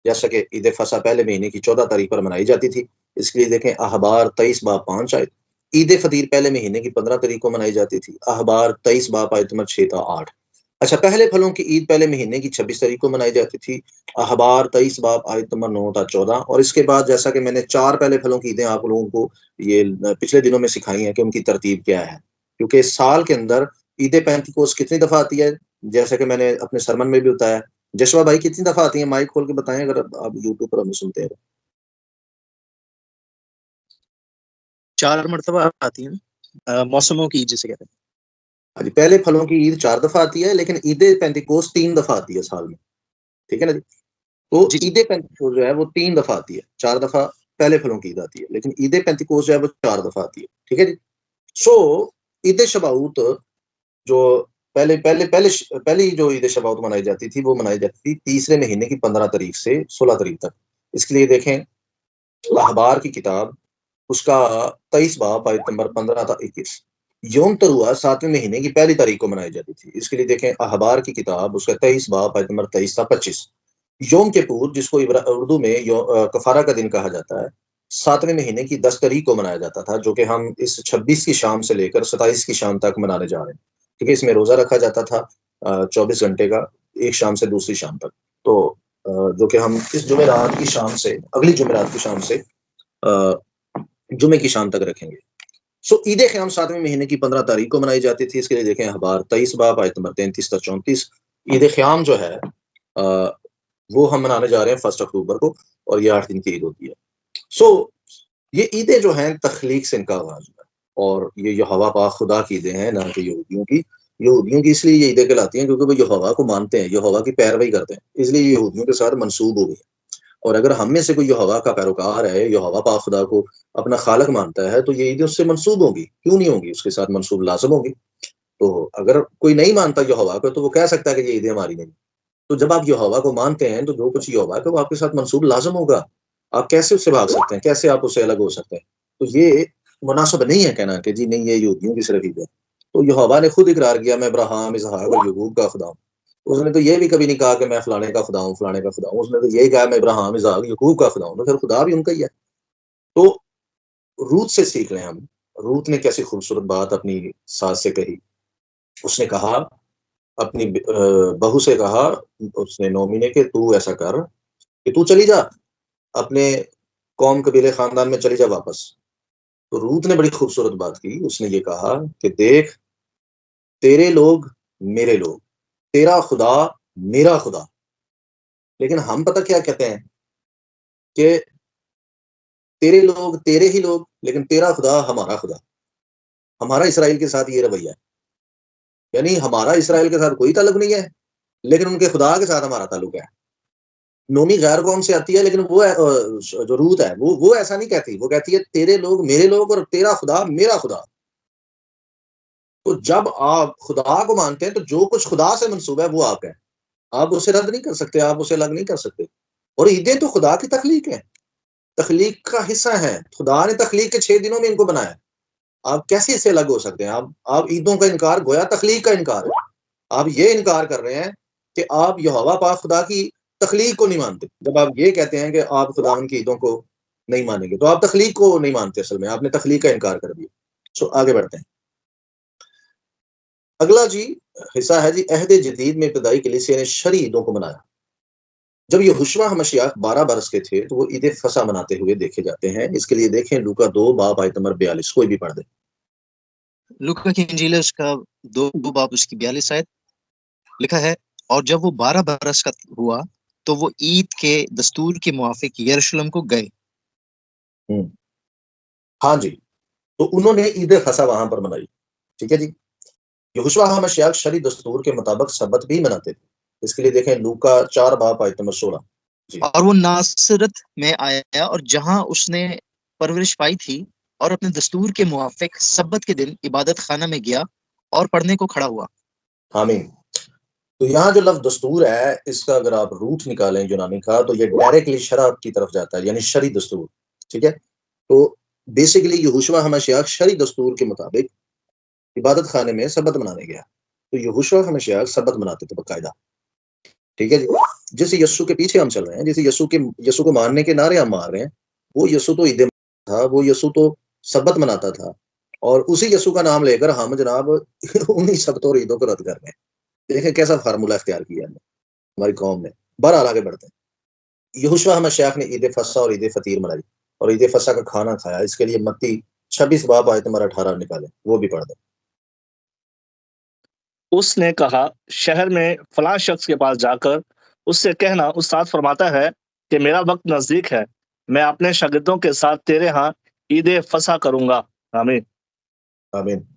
जैसा कि ईद फसा पहले महीने की 14 तारीख पर मनाई जाती थी, इसके लिए देखें अहबार 23 बाब 5 आयत। ईद फतीर पहले महीने की 15 तारीख को मनाई जाती थी, अहबार 23 बाब आयत नंबर 6 था 8। अच्छा, पहले फलों की ईद पहले महीने की 26 तारीख को मनाई जाती थी, अहबार 23 बाब आयत नंबर 9 था 14। और इसके बाद जैसा कि मैंने 4 पहले फलों की ईदें आप लोगों को ये पिछले दिनों में सिखाई हैं कि उनकी तरतीब क्या है, क्योंकि इस साल के अंदर ईद पेंतिकोस्त कितनी दफा आती है, जैसा कि मैंने अपने सरमन में भी बताया। जशवा भाई कितनी दफा आती है? माइक खोल के बताएं अगर आप यूट्यूब पर हमें सुनते हैं। 4 मरतबा आती हैं, मौसमों की जिसे कहते हैं। हाँ जी, पहले फलों की ईद 4 दफा आती है, लेकिन ईद पेंतिकोस्त 3 दफा आती है साल में। ठीक है ना जी? तो जी, जी। ईद पेंतिकोस्त जो है वो 3 दफा आती है। 4 दफा पहले फलों की ईद आती है, लेकिन ईद पेंतिकोस्त जो है वो 4 दफा आती है। ठीक है जी? सो ईद शबाउत जो पहले पहले पहले पहली जो ईद शबाउत मनाई जाती थी, वो मनाई जाती थी तीसरे महीने की 15 तारीख से 16 तारीख तक। इसके लिए देखें अखबार की किताब, उसका 23 बाब आयत नंबर 15 था 21। यौम तरुआ 7वें महीने की पहली तारीख को मनाई जाती थी। इसके लिए देखें अखबार की किताब, उसका 23 बाब आयत नंबर 23 था 25। योम किपुर, जिसको उर्दू में कफारा का दिन कहा जाता है, 7वें महीने की 10 तारीख को मनाया जाता था, जो कि हम इस 26 की शाम से लेकर 27 की शाम तक मनाने जा रहे हैं। ठीक है, इसमें रोजा रखा जाता था 24 घंटे का, एक शाम से दूसरी शाम तक। तो जो कि हम इस जुमेरात की शाम से अगली जुमेरात की शाम से जुमे की शाम तक रखेंगे। सो ईद क़याम 7वें महीने की 15 तारीख को मनाई जाती थी। इसके लिए देखें अखबार 23 बाब आयत नंबर 33 तक 34। ईद क़याम जो है वो हम मनाने जा रहे हैं 1 अक्टूबर को, और ये 8 दिन की ईद होती है। सो ये ईदें जो हैं तख्लीक से इनका आगाज हुआ है, और ये यहोवा पाक खुदा की ईदें हैं, ना कि यहूदियों की। यहूदियों की इसलिए ये ईदें कहलाती हैं क्योंकि वो यहोवा को मानते हैं, यहोवा की पैरवी करते हैं, इसलिए ये यहूदियों के साथ मंसूब हो गई है। और अगर हम में से कोई यहोवा का पैरोकार है, यहोवा पाक खुदा को अपना खालक मानता है, तो ये ईदें उससे मंसूब होंगी। क्यों नहीं होंगी? उसके साथ मंसूब लाज़िम होंगी। तो अगर कोई नहीं मानता यहोवा को, तो वो कह सकता है कि ये ईदें हमारी नहीं। तो जब आप यहोवा को मानते हैं, तो जो कुछ यहोवा का वो आपके साथ मंसूब लाज़िम होगा। आप कैसे उससे भाग सकते हैं? कैसे आप उससे अलग हो सकते हैं? तो ये मुनासिब नहीं है कहना कि जी नहीं, ये यहूदियों की सिर्फ ईद है। तो यहोवा ने खुद इकरार किया, मैं अब्राहम, इसहाक और याकूब का खुदा हूँ। उसने तो ये भी कभी नहीं कहा कि मैं फलाने का खुदा हूँ, फलाने का खुदा हूँ। उसने तो यही कहा मैं अब्राहम, इसहाक, याकूब का खुदा हूँ। तो फिर खुदा भी उनका ही है। तो रूत से सीख लें हम। रूत ने कैसी खूबसूरत बात अपनी सास से कही। उसने कहा, अपनी बहू से कहा, उसने नोमी ने, कि तू ऐसा कर कि तू चली जा, अपने कौम, कबीले, खानदान में चली जा वापस। तो रूत ने बड़ी खूबसूरत बात की। उसने ये कहा कि देख, तेरे लोग मेरे लोग, तेरा खुदा मेरा खुदा। लेकिन हम पता क्या कहते हैं कि तेरे लोग तेरे ही लोग, लेकिन तेरा खुदा हमारा खुदा। हमारा इसराइल के साथ ये रवैया है, यानी हमारा इसराइल के साथ कोई ताल्लुक नहीं है, लेकिन उनके खुदा के साथ हमारा ताल्लुक है। नोमी गैर कौम से आती है, लेकिन वो जो रूत है वो ऐसा नहीं कहती, वो कहती है तेरे लोग मेरे लोग और तेरा खुदा मेरा खुदा। तो जब आप खुदा को मानते हैं तो जो कुछ खुदा से मंसूब है वो आपका है, आप उसे रद्द नहीं कर सकते, आप उसे अलग नहीं कर सकते। और ईदें तो खुदा की तख्लीक है, तख्लीक का हिस्सा है। खुदा ने तख्लीक के 6 दिनों में इनको बनाया, आप कैसे इससे अलग हो सकते हैं? आप ईदों का इनकार गोया तख्लीक का इनकार है। आप ये इनकार कर रहे हैं कि आप यहोवा पाक खुदा की तख्लीक को नहीं मानते। जब आप ये कहते हैं कि आप खुदावंद की ईदों को नहीं मानेंगे, तो आप तख्लीक को नहीं मानते, असल में आपने तख्लीक का इनकार कर दिया। सो आगे बढ़ते हैं। अगला जी हिस्सा है जी, अहद जदीद में इब्तदाई कलीसिया ने शरई ईदों को मनाया। जब यहोशुआ मसीह 12 बरस के थे तो वो ईद फसा मनाते हुए देखे जाते हैं। इसके लिए देखें लूका 2 बाब आयत नंबर 42, कोई भी पढ़ दे। लूका की इंजील है उसका 2 बाब उसकी 42 आयत लिखा है, और जब वो 12 बरस का हुआ तो वो ईद के दस्तूर के मुआफिक यरूशलेम को गए। हाँ जी, तो उन्होंने ईद फसा वहां पर मनाई। ठीक है जी। यहोशुआ मसीह शरई दस्तूर के मुताबिक सबत भी मनाते थे। इसके लिए देखें लूका 4 बाब आयत नंबर 16 जी। और वो नासरत में आया और जहां उसने परवरिश पाई थी, और अपने दस्तूर के मुआफिक सब्बत के दिन इबादत खाना में गया और पढ़ने को खड़ा हुआ। आमीन। तो यहाँ जो लफ्ज दस्तूर है, इसका अगर आप रूट निकालें यूनानी का, तो ये डायरेक्टली शरअ की तरफ जाता है, यानी शरई दस्तूर। ठीक है, तो बेसिकली यहोशुआ मसीह शरई दस्तूर के मुताबिक इबादत खाने में सबत मनाने गया। तो यहोशुआ मसीह सबत मनाते थे बाकायदा। ठीक है जी। जैसे यस्सु के पीछे हम चल रहे हैं, जैसे यस्सु को मारने के नारे हम मार रहे हैं, वो यस्सु तो ईद था, वो यस्सु तो सबत मनाता था, और उसी यस्सु का नाम लेकर हम जनाब उन्हीं सबतों और ईदों को रद्द कर रहे हैं। देखें कैसा फार्मूला इख्तियार किया है हमारी कौम ने। बहरहाल आगे बढ़ते हैं। यहोशुआ मसीह ने ईद फसा और ईद फतीर मनाई और ईद फसा का खाना खाया। इसके लिए मत्ती 26 बाब आयत नंबर 18 निकाले, वो भी पढ़ दें। उसने कहा, शहर में फलां शख्स के पास जाकर उससे कहना, उस्ताद फरमाता है कि मेरा वक्त नजदीक है, मैं अपने शागिर्दों के साथ तेरे यहाँ ईद फसा करूंगा। आमीन। आमीन।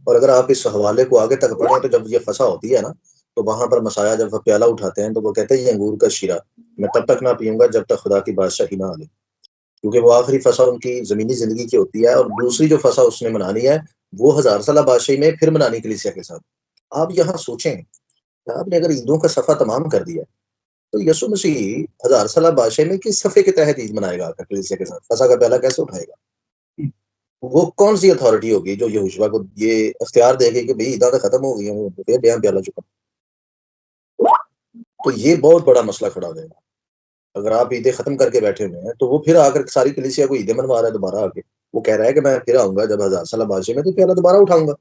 और अगर आप इस हवाले को आगे तक पढ़ें तो जब ये फसा होती है ना, तो वहां पर मसाया जब प्याला उठाते हैं तो वो कहते हैं ये अंगूर का शीरा मैं तब तक ना पीऊंगा जब तक खुदा की बादशाही ना आ ले, क्योंकि वो आखिरी फसा उनकी जमीनी जिंदगी की होती है। और दूसरी जो फसा उसने मनानी है वो 1000 साल बादशाही में फिर मनानी कलीसिया के साथ। आप यहाँ सोचें, आपने अगर ईदों का सफा तमाम कर दिया तो यसु मसीह 1000 साल बादशाही में किस सफे के तहत ईद मनाएगा आकर कलीसिया के साथ? फसा का प्याला कैसे उठाएगा? वो कौन सी अथॉरिटी होगी जो यहोशुआ को ये अख्तियार देगी कि भाई ईदा तो खत्म हो गई है, वो फिर बयान प्याला चुका? तो ये बहुत बड़ा मसला खड़ा हो जाएगा। अगर आप ईदें खत्म करके बैठे हुए हैं तो वो फिर आकर सारी कलीसिया को ईदें मनवा रहा है दोबारा आके। वो कह रहा है कि मैं फिर आऊंगा जब 1000 साल बादशाही में, तो प्याला दोबारा उठाऊंगा,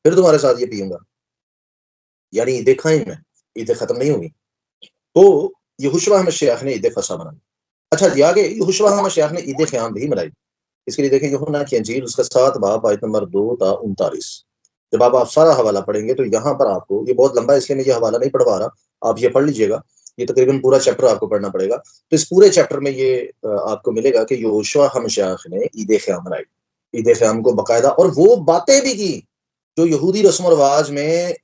फिर तुम्हारे साथ ये पीऊंगा। यानी ईदें खाई में, ईदें खत्म नहीं होंगी। तो यहोशुआ मसीह ने ईद फसा मनाई। अच्छा जी, आगे यहोशुआ मसीह ने ईद क़याम भी मनाई। इसके लिए देखें यूहन्ना की इंजील उसका 7 बाब आयत नंबर 2 ता 39। जब आप सारा हवाला पढ़ेंगे तो यहाँ पर आपको, ये बहुत लंबा है इसलिए मैं ये हवाला नहीं पढ़वा रहा, आप ये पढ़ लीजिएगा। ये तकरीबन पूरा चैप्टर आपको पढ़ना पड़ेगा। तो इस पूरे चैप्टर में ये आपको मिलेगा कि यहोशुआ मसीह ने ईद क़याम मनाई, ईद क़याम को बाकायदा, और वो बातें भी की जो यहूदी रस्म रिवाज में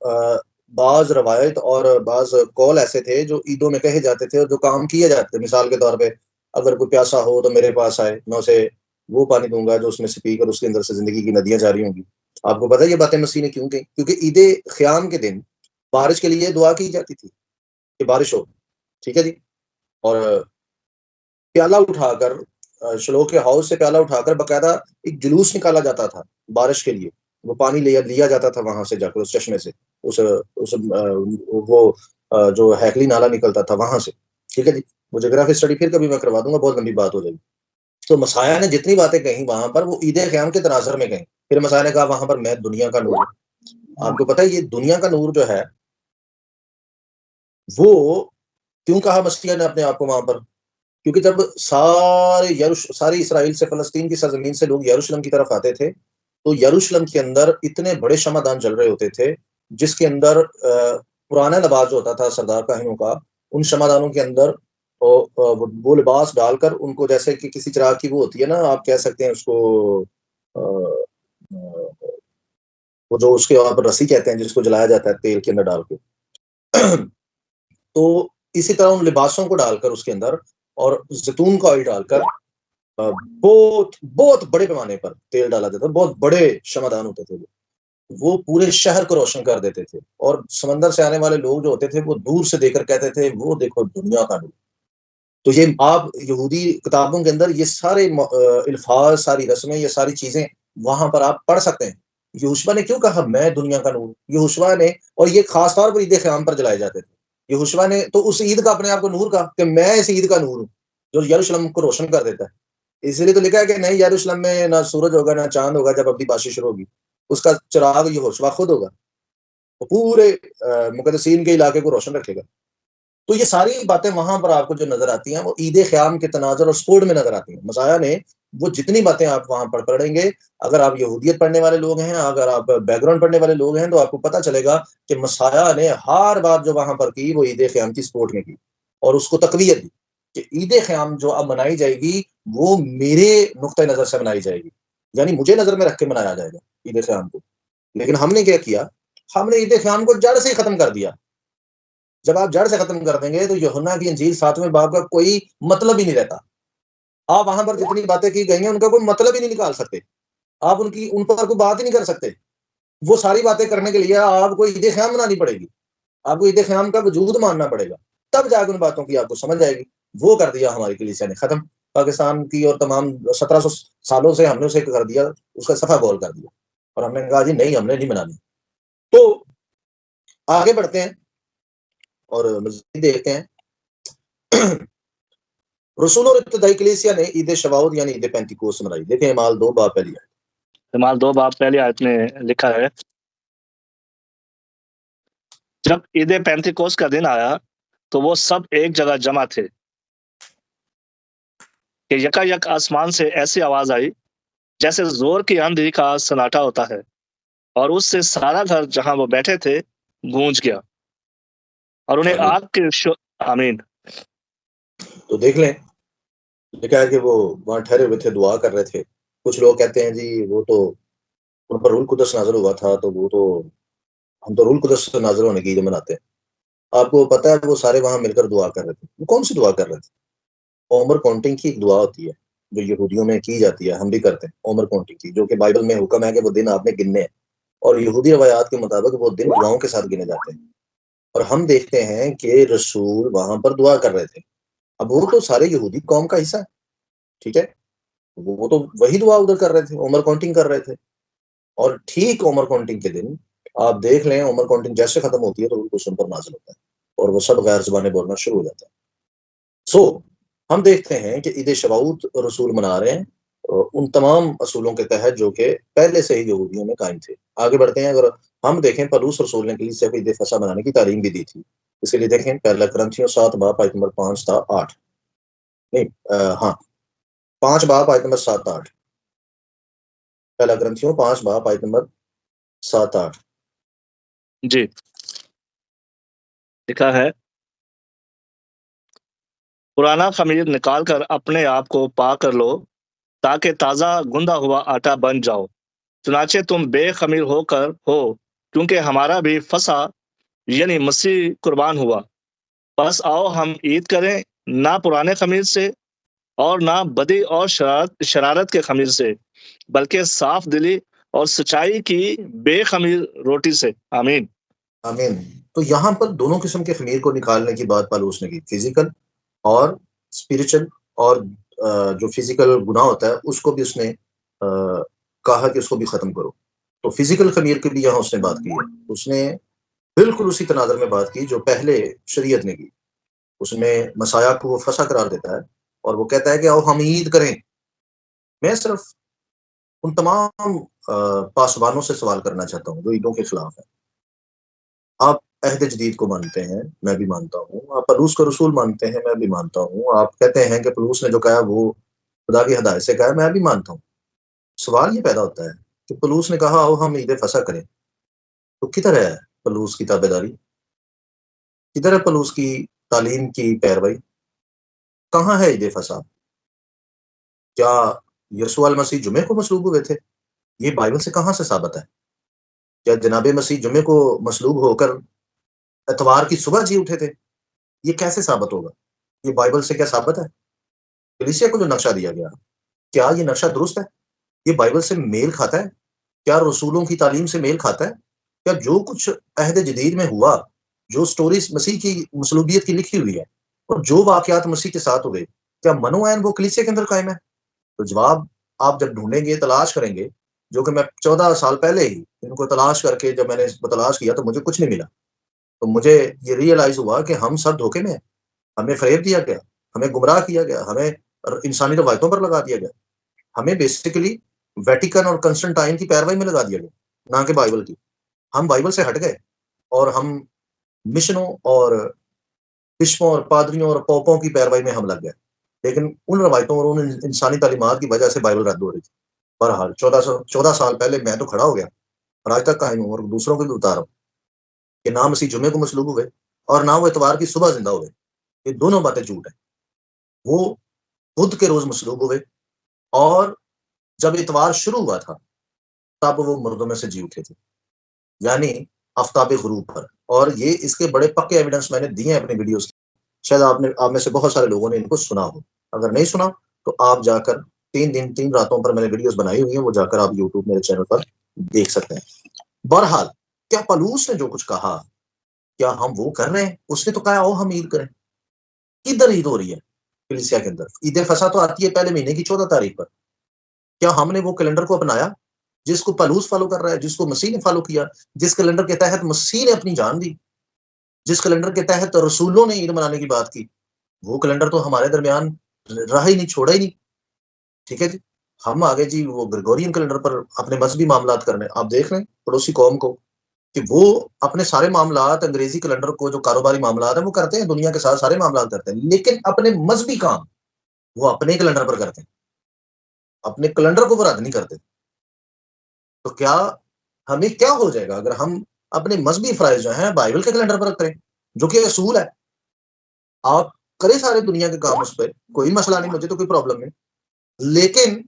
बाज रवायत और बाज कौल ऐसे थे जो ईदों में कहे जाते थे और जो काम किए जाते थे। मिसाल के तौर पे अगर कोई प्यासा हो तो मेरे पास आए, मैं उसे वो पानी दूंगा जो उसमें से पीकर उसके अंदर से जिंदगी की नदियां जारी होंगी। आपको पता है ये बातें मसीह ने क्यों कही? क्योंकि ईद क़याम के दिन बारिश के लिए दुआ की जाती थी कि बारिश हो। ठीक है जी। और प्याला उठाकर शलोह के हाउस से प्याला उठाकर बाकायदा एक जुलूस निकाला जाता था बारिश के लिए। वो पानी लिया जाता था वहां से जाकर उस चश्मे से, उस वो जो हैकली नाला निकलता था वहां से। ठीक है जी। वो जोग्राफी स्टडी फिर कभी मैं करवा दूंगा, बहुत लंबी बात हो जाएगी। तो मसाया ने जितनी बातें कही वहां पर वो ईद क़याम के तनाजर में कही। फिर मसाया ने कहा वहां पर मैं दुनिया का नूर हूं। आपको पता है ये दुनिया का नूर जो है वो क्यों कहा मसीह ने अपने आप को वहां पर? क्योंकि जब सारे इसराइल से फलस्तीन की सरजमीन से लोग यरूशलेम की तरफ आते थे तो यरूशलेम के अंदर इतने बड़े शमादान जल रहे होते थे जिसके अंदर पुराना लिबास जो होता था सरदार काहिनों का, उन शमादानों के अंदर और वो लिबास डालकर उनको, जैसे कि किसी चिराग की वो होती है ना, आप कह सकते हैं उसको, अ, अ, वो जो उसके आप रस्सी कहते हैं जिसको जलाया जाता है तेल के अंदर डाल के। तो इसी तरह उन लिबासों को डालकर उसके अंदर और जैतून का ऑयल डालकर बहुत बहुत बड़े पैमाने पर तेल डाला जाता था, बहुत बड़े शमादान होते थे वो पूरे शहर को रोशन कर देते थे। और समंदर से आने वाले लोग जो होते थे वो दूर से देखकर कहते थे वो देखो दुनिया का नूर। तो ये आप यहूदी किताबों के अंदर ये सारे अल्फाज, सारी रस्में, ये सारी चीजें वहां पर आप पढ़ सकते हैं। यहोशुआ ने क्यों कहा मैं दुनिया का नूर? यहोशुआ ने, और ये खास तौर पर ईद क़याम पर जलाए जाते थे। यहोशुआ ने तो उस ईद का अपने आप को नूर कहा कि मैं इस ईद का नूर हूँ जो यरूशलेम को रोशन कर देता है। इसलिए तो लिखा है कि नहीं यरूशलेम में ना सूरज होगा ना चांद होगा जब अगली बारिश शुरू होगी, उसका चिराग यहोशुआ खुद होगा, वो पूरे मुकद्दसीन के इलाके को रोशन रखेगा। तो ये सारी बातें वहां पर आपको जो नजर आती हैं वो ईद क़याम के तनाज़ुर और स्पोर्ट में नजर आती हैं। मसाया ने वो जितनी बातें आप वहां पर पढ़ेंगे, अगर आप यहूदियत पढ़ने वाले लोग हैं, अगर आप बैकग्राउंड पढ़ने वाले लोग हैं, तो आपको पता चलेगा कि मसाया ने हर बात जो वहां पर की वो ईद क़याम की स्पोर्ट में की और उसको तकवीयत दी कि ईद क़याम जो अब मनाई जाएगी वो मेरे नुक्ते नजर से मनाई जाएगी, यानी मुझे नजर में रख के मनाया जाएगा ईद क़याम को। लेकिन हमने क्या किया? हमने ईद क़याम को जड़ से ही खत्म कर दिया। जब आप जड़ से खत्म कर देंगे तो यूहन्ना की इंजील 7वें बाब का कोई मतलब ही नहीं रहता। आप वहां पर जितनी बातें की गई हैं उनका कोई मतलब ही नहीं निकाल सकते। आप उन पर कोई बात ही नहीं कर सकते। वो सारी बातें करने के लिए आपको ईद क़याम मनानी पड़ेगी। आपको ईद क़याम का वजूद मानना पड़ेगा। तब जाके उन बातों की आपको समझ आएगी। वो कर दिया हमारी कलीसिया ने खत्म। पाकिस्तान की और तमाम 1700 सालों से हमने उसे कर दिया, उसका सफा गोल कर दिया। और हमने कहा जी नहीं, हमने नहीं मनानी। तो आगे बढ़ते हैं और मज़ीद देखते हैं। रसूल और इब्तिदाई कलीसिया ने ईद शवाउद यानी ईद पेंतिकोस्त मनाई। देखें इमाल 2 बाब पहली आयत। इमाल 2 बाब पहली आयत में लिखा है, जब ईद पेंतिकोस्त का दिन आया तो वो सब एक जगह जमा थे कि यकायक आसमान से ऐसी आवाज आई जैसे जोर की आंधी का सन्नाटा होता है, और उससे सारा घर जहां वो बैठे थे गूंज गया और उन्हें आमीन। आग के आमीन। तो देख लें, लिखा है कि वो वहां ठहरे हुए थे, दुआ कर रहे थे। कुछ लोग कहते हैं जी वो तो उन पर रूल कुदस नाज़िल हुआ था, तो वो तो हम तो रूल कुदस नाज़िल होने की ईद मनाते हैं। आपको पता है वो सारे वहां मिलकर दुआ कर रहे थे। वो कौन सी दुआ कर रहे थे? ओमर काउंटिंग की एक दुआ होती है जो यहूदियों में की जाती है, हम भी करते हैं ओमर काउंटिंग की, जो कि बाइबल में हुक्म है कि वो दिन आपने गिनने हैं। और यहूदी रवायात के मुताबिक वो दिन दुआओं के साथ गिने जाते हैं। और हम देखते हैं कि रसूल वहां पर दुआ कर रहे थे। अब वो तो सारे यहूदी कौम का हिस्सा है, ठीक है? वो तो वही दुआ उधर कर रहे थे, उमर काउंटिंग कर रहे थे। और ठीक उमर काउंटिंग के दिन आप देख लें, उमर काउंटिंग जैसे खत्म होती है तो उनको सुन पर नाजिल होता है और वो सब गैर ज़बानें बोलना शुरू हो जाता है। सो हम देखते हैं कि ईद शवाउद रसूल मना रहे हैं उन तमाम असूलों के तहत जो कि पहले से ही यहूदियों में कायम थे। आगे बढ़ते हैं। अगर हम देखें, पौलुस रसूल ने कलीसिया को ईद फसह मनाने की तालीम भी दी थी। इसके लिए देखें पहला कुरिन्थियों 7 बाब आयत नंबर 5 था 8, नहीं हाँ 5 बाब आयत नंबर 7-8। पहला ग्रंथियों 5 बाब आयत नंबर 7-8। जी, लिखा है, पुराना खमीर निकाल कर अपने आप को पा कर लो ताकि ताजा गुंदा हुआ आटा बन जाओ। चुनाचे तुम बेखमीर होकर हो, क्योंकि हमारा भी फसा यानी मसीह कुर्बान हुआ। बस आओ हम ईद करें, ना पुराने खमीर से और ना बदी और शरारत के खमीर से, बल्कि साफ दिली और सच्चाई की बेखमीर रोटी से। आमीन। आमीन। तो यहाँ पर दोनों किस्म के खमीर को निकालने की बात पौलुस ने की, फिजिकल और स्पिरिचुअल। और जो फिजिकल गुनाह होता है उसको भी उसने कहा कि उसको भी खत्म करो। तो फिजिकल खमीर की भी यहाँ उसने बात की है। उसने बिल्कुल उसी तनाज़ुर में बात की जो पहले शरीयत ने की। उसमें मसाया को वो फसा करार देता है और वो कहता है कि आओ हम ईद करें। मैं सिर्फ उन तमाम पासवानों से सवाल करना चाहता हूँ जो ईदों के खिलाफ है। आप अहद जदीद को मानते हैं, मैं भी मानता हूँ। आप पौलुस को रसूल मानते हैं, मैं भी मानता हूँ। आप कहते हैं कि पौलुस ने जो कहा वो खुदा की हिदायत से कहा है, मैं भी मानता हूँ। सवाल ये पैदा होता है कि पौलुस ने कहा आओ हम ईद फसह करें, तो किधर है पौलुस की ताबेदारी? किधर है पौलुस की तालीम की पैरवी? कहाँ है ईद फसा? क्या यीशु अल मसीह जुमे को मसलूब हुए थे? ये बाइबल से कहाँ से साबित है? क्या जनाब मसीह जुमे को मसलूब होकर इतवार की सुबह जी उठे थे? ये कैसे साबित होगा? ये बाइबल से क्या साबित है? कलीसिया को जो नक्शा दिया गया, क्या ये नक्शा दुरुस्त है? ये बाइबल से मेल खाता है? क्या रसूलों की तालीम से मेल खाता है? क्या जो कुछ अहद जदीद में हुआ, जो स्टोरीज मसीह की मसलूबियत की लिखी हुई है और जो वाकयात मसीह के साथ हुए, क्या मनोऐन वो कलीसिया के अंदर कायम है? तो जवाब आप जब ढूंढेंगे, तलाश करेंगे, जो कि मैं 14 साल पहले ही इनको तलाश करके जब मैंने इसको तलाश किया तो मुझे कुछ नहीं मिला। तो मुझे ये रियलाइज हुआ कि हम सब धोखे में हैं। हमें फ़रेब दिया गया, हमें गुमराह किया गया, हमें इंसानी रवायतों पर लगा दिया गया। हमें बेसिकली वेटिकन और कंस्टेंटाइन की पैरवी में लगा दिया गया, ना कि बाइबल की। हम बाइबल से हट गए और हम मिशनों और बिशपों और पादरियों और पोपों की पैरवी में हम लग गए। लेकिन उन रवायतों और उन इंसानी तालीमात की वजह से बाइबल रद्द हो रही थी। बहरहाल 14 साल पहले मैं तो खड़ा हो गया और आज तक कायम हूँ और दूसरों को भी बता रहा हूँ कि ना मसीह जुमे को मसलूब हुए और ना वो इतवार की सुबह जिंदा हुए। ये दोनों बातें झूठ है। वो बुध के रोज मसलूब हुए और जब इतवार शुरू हुआ था तब वो मुर्दों में से जी उठे थे, यानी आफ्ताब गुरूब पर। और ये इसके बड़े पक्के एविडेंस मैंने दिए हैं अपने वीडियोस में। शायद आप में से बहुत सारे लोगों ने इनको सुना हो। अगर नहीं सुना तो आप जाकर 3 दिन 3 रातों पर मैंने वीडियोस बनाई हुई हैं, वो जाकर आप यूट्यूब मेरे चैनल पर देख सकते हैं। बहरहाल क्या पलूस ने जो कुछ कहा, क्या हम वो कर रहे हैं? उसने तो कहा आओ हम ईद करें। किधर ईद हो रही है कलीसिया के अंदर? ईद फसा तो आती है पहले महीने की 14 तारीख पर। क्या हमने वो कैलेंडर को अपनाया जिसको पलूस फॉलो कर रहा है, जिसको मसीह ने फॉलो किया, जिस कैलेंडर के तहत मसीह ने अपनी जान दी, जिस कैलेंडर के तहत रसूलों ने ईद मनाने की बात की? वो कैलेंडर तो हमारे दरमियान रहा ही नहीं, छोड़ा ही नहीं। ठीक है जी। हम आगे जी वो ग्रेगोरियन कैलेंडर पर अपने मजहबी मामलात करने। आप देख रहे हैं पड़ोसी कौम को कि वो अपने सारे मामलात अंग्रेजी कैलेंडर को, जो कारोबारी मामलात है वो करते हैं, दुनिया के साथ सारे मामलात करते हैं, लेकिन अपने मजहबी काम वो अपने कैलेंडर पर करते हैं। अपने कैलेंडर को वो रद्द नहीं करते। तो क्या हमें क्या हो जाएगा अगर हम अपने मजहबी फराइज जो हैं बाइबल के कैलेंडर पर करें, जो कि असूल है? आप करें सारे दुनिया के काम उस पर, कोई मसला नहीं, मुझे तो कोई प्रॉब्लम नहीं। लेकिन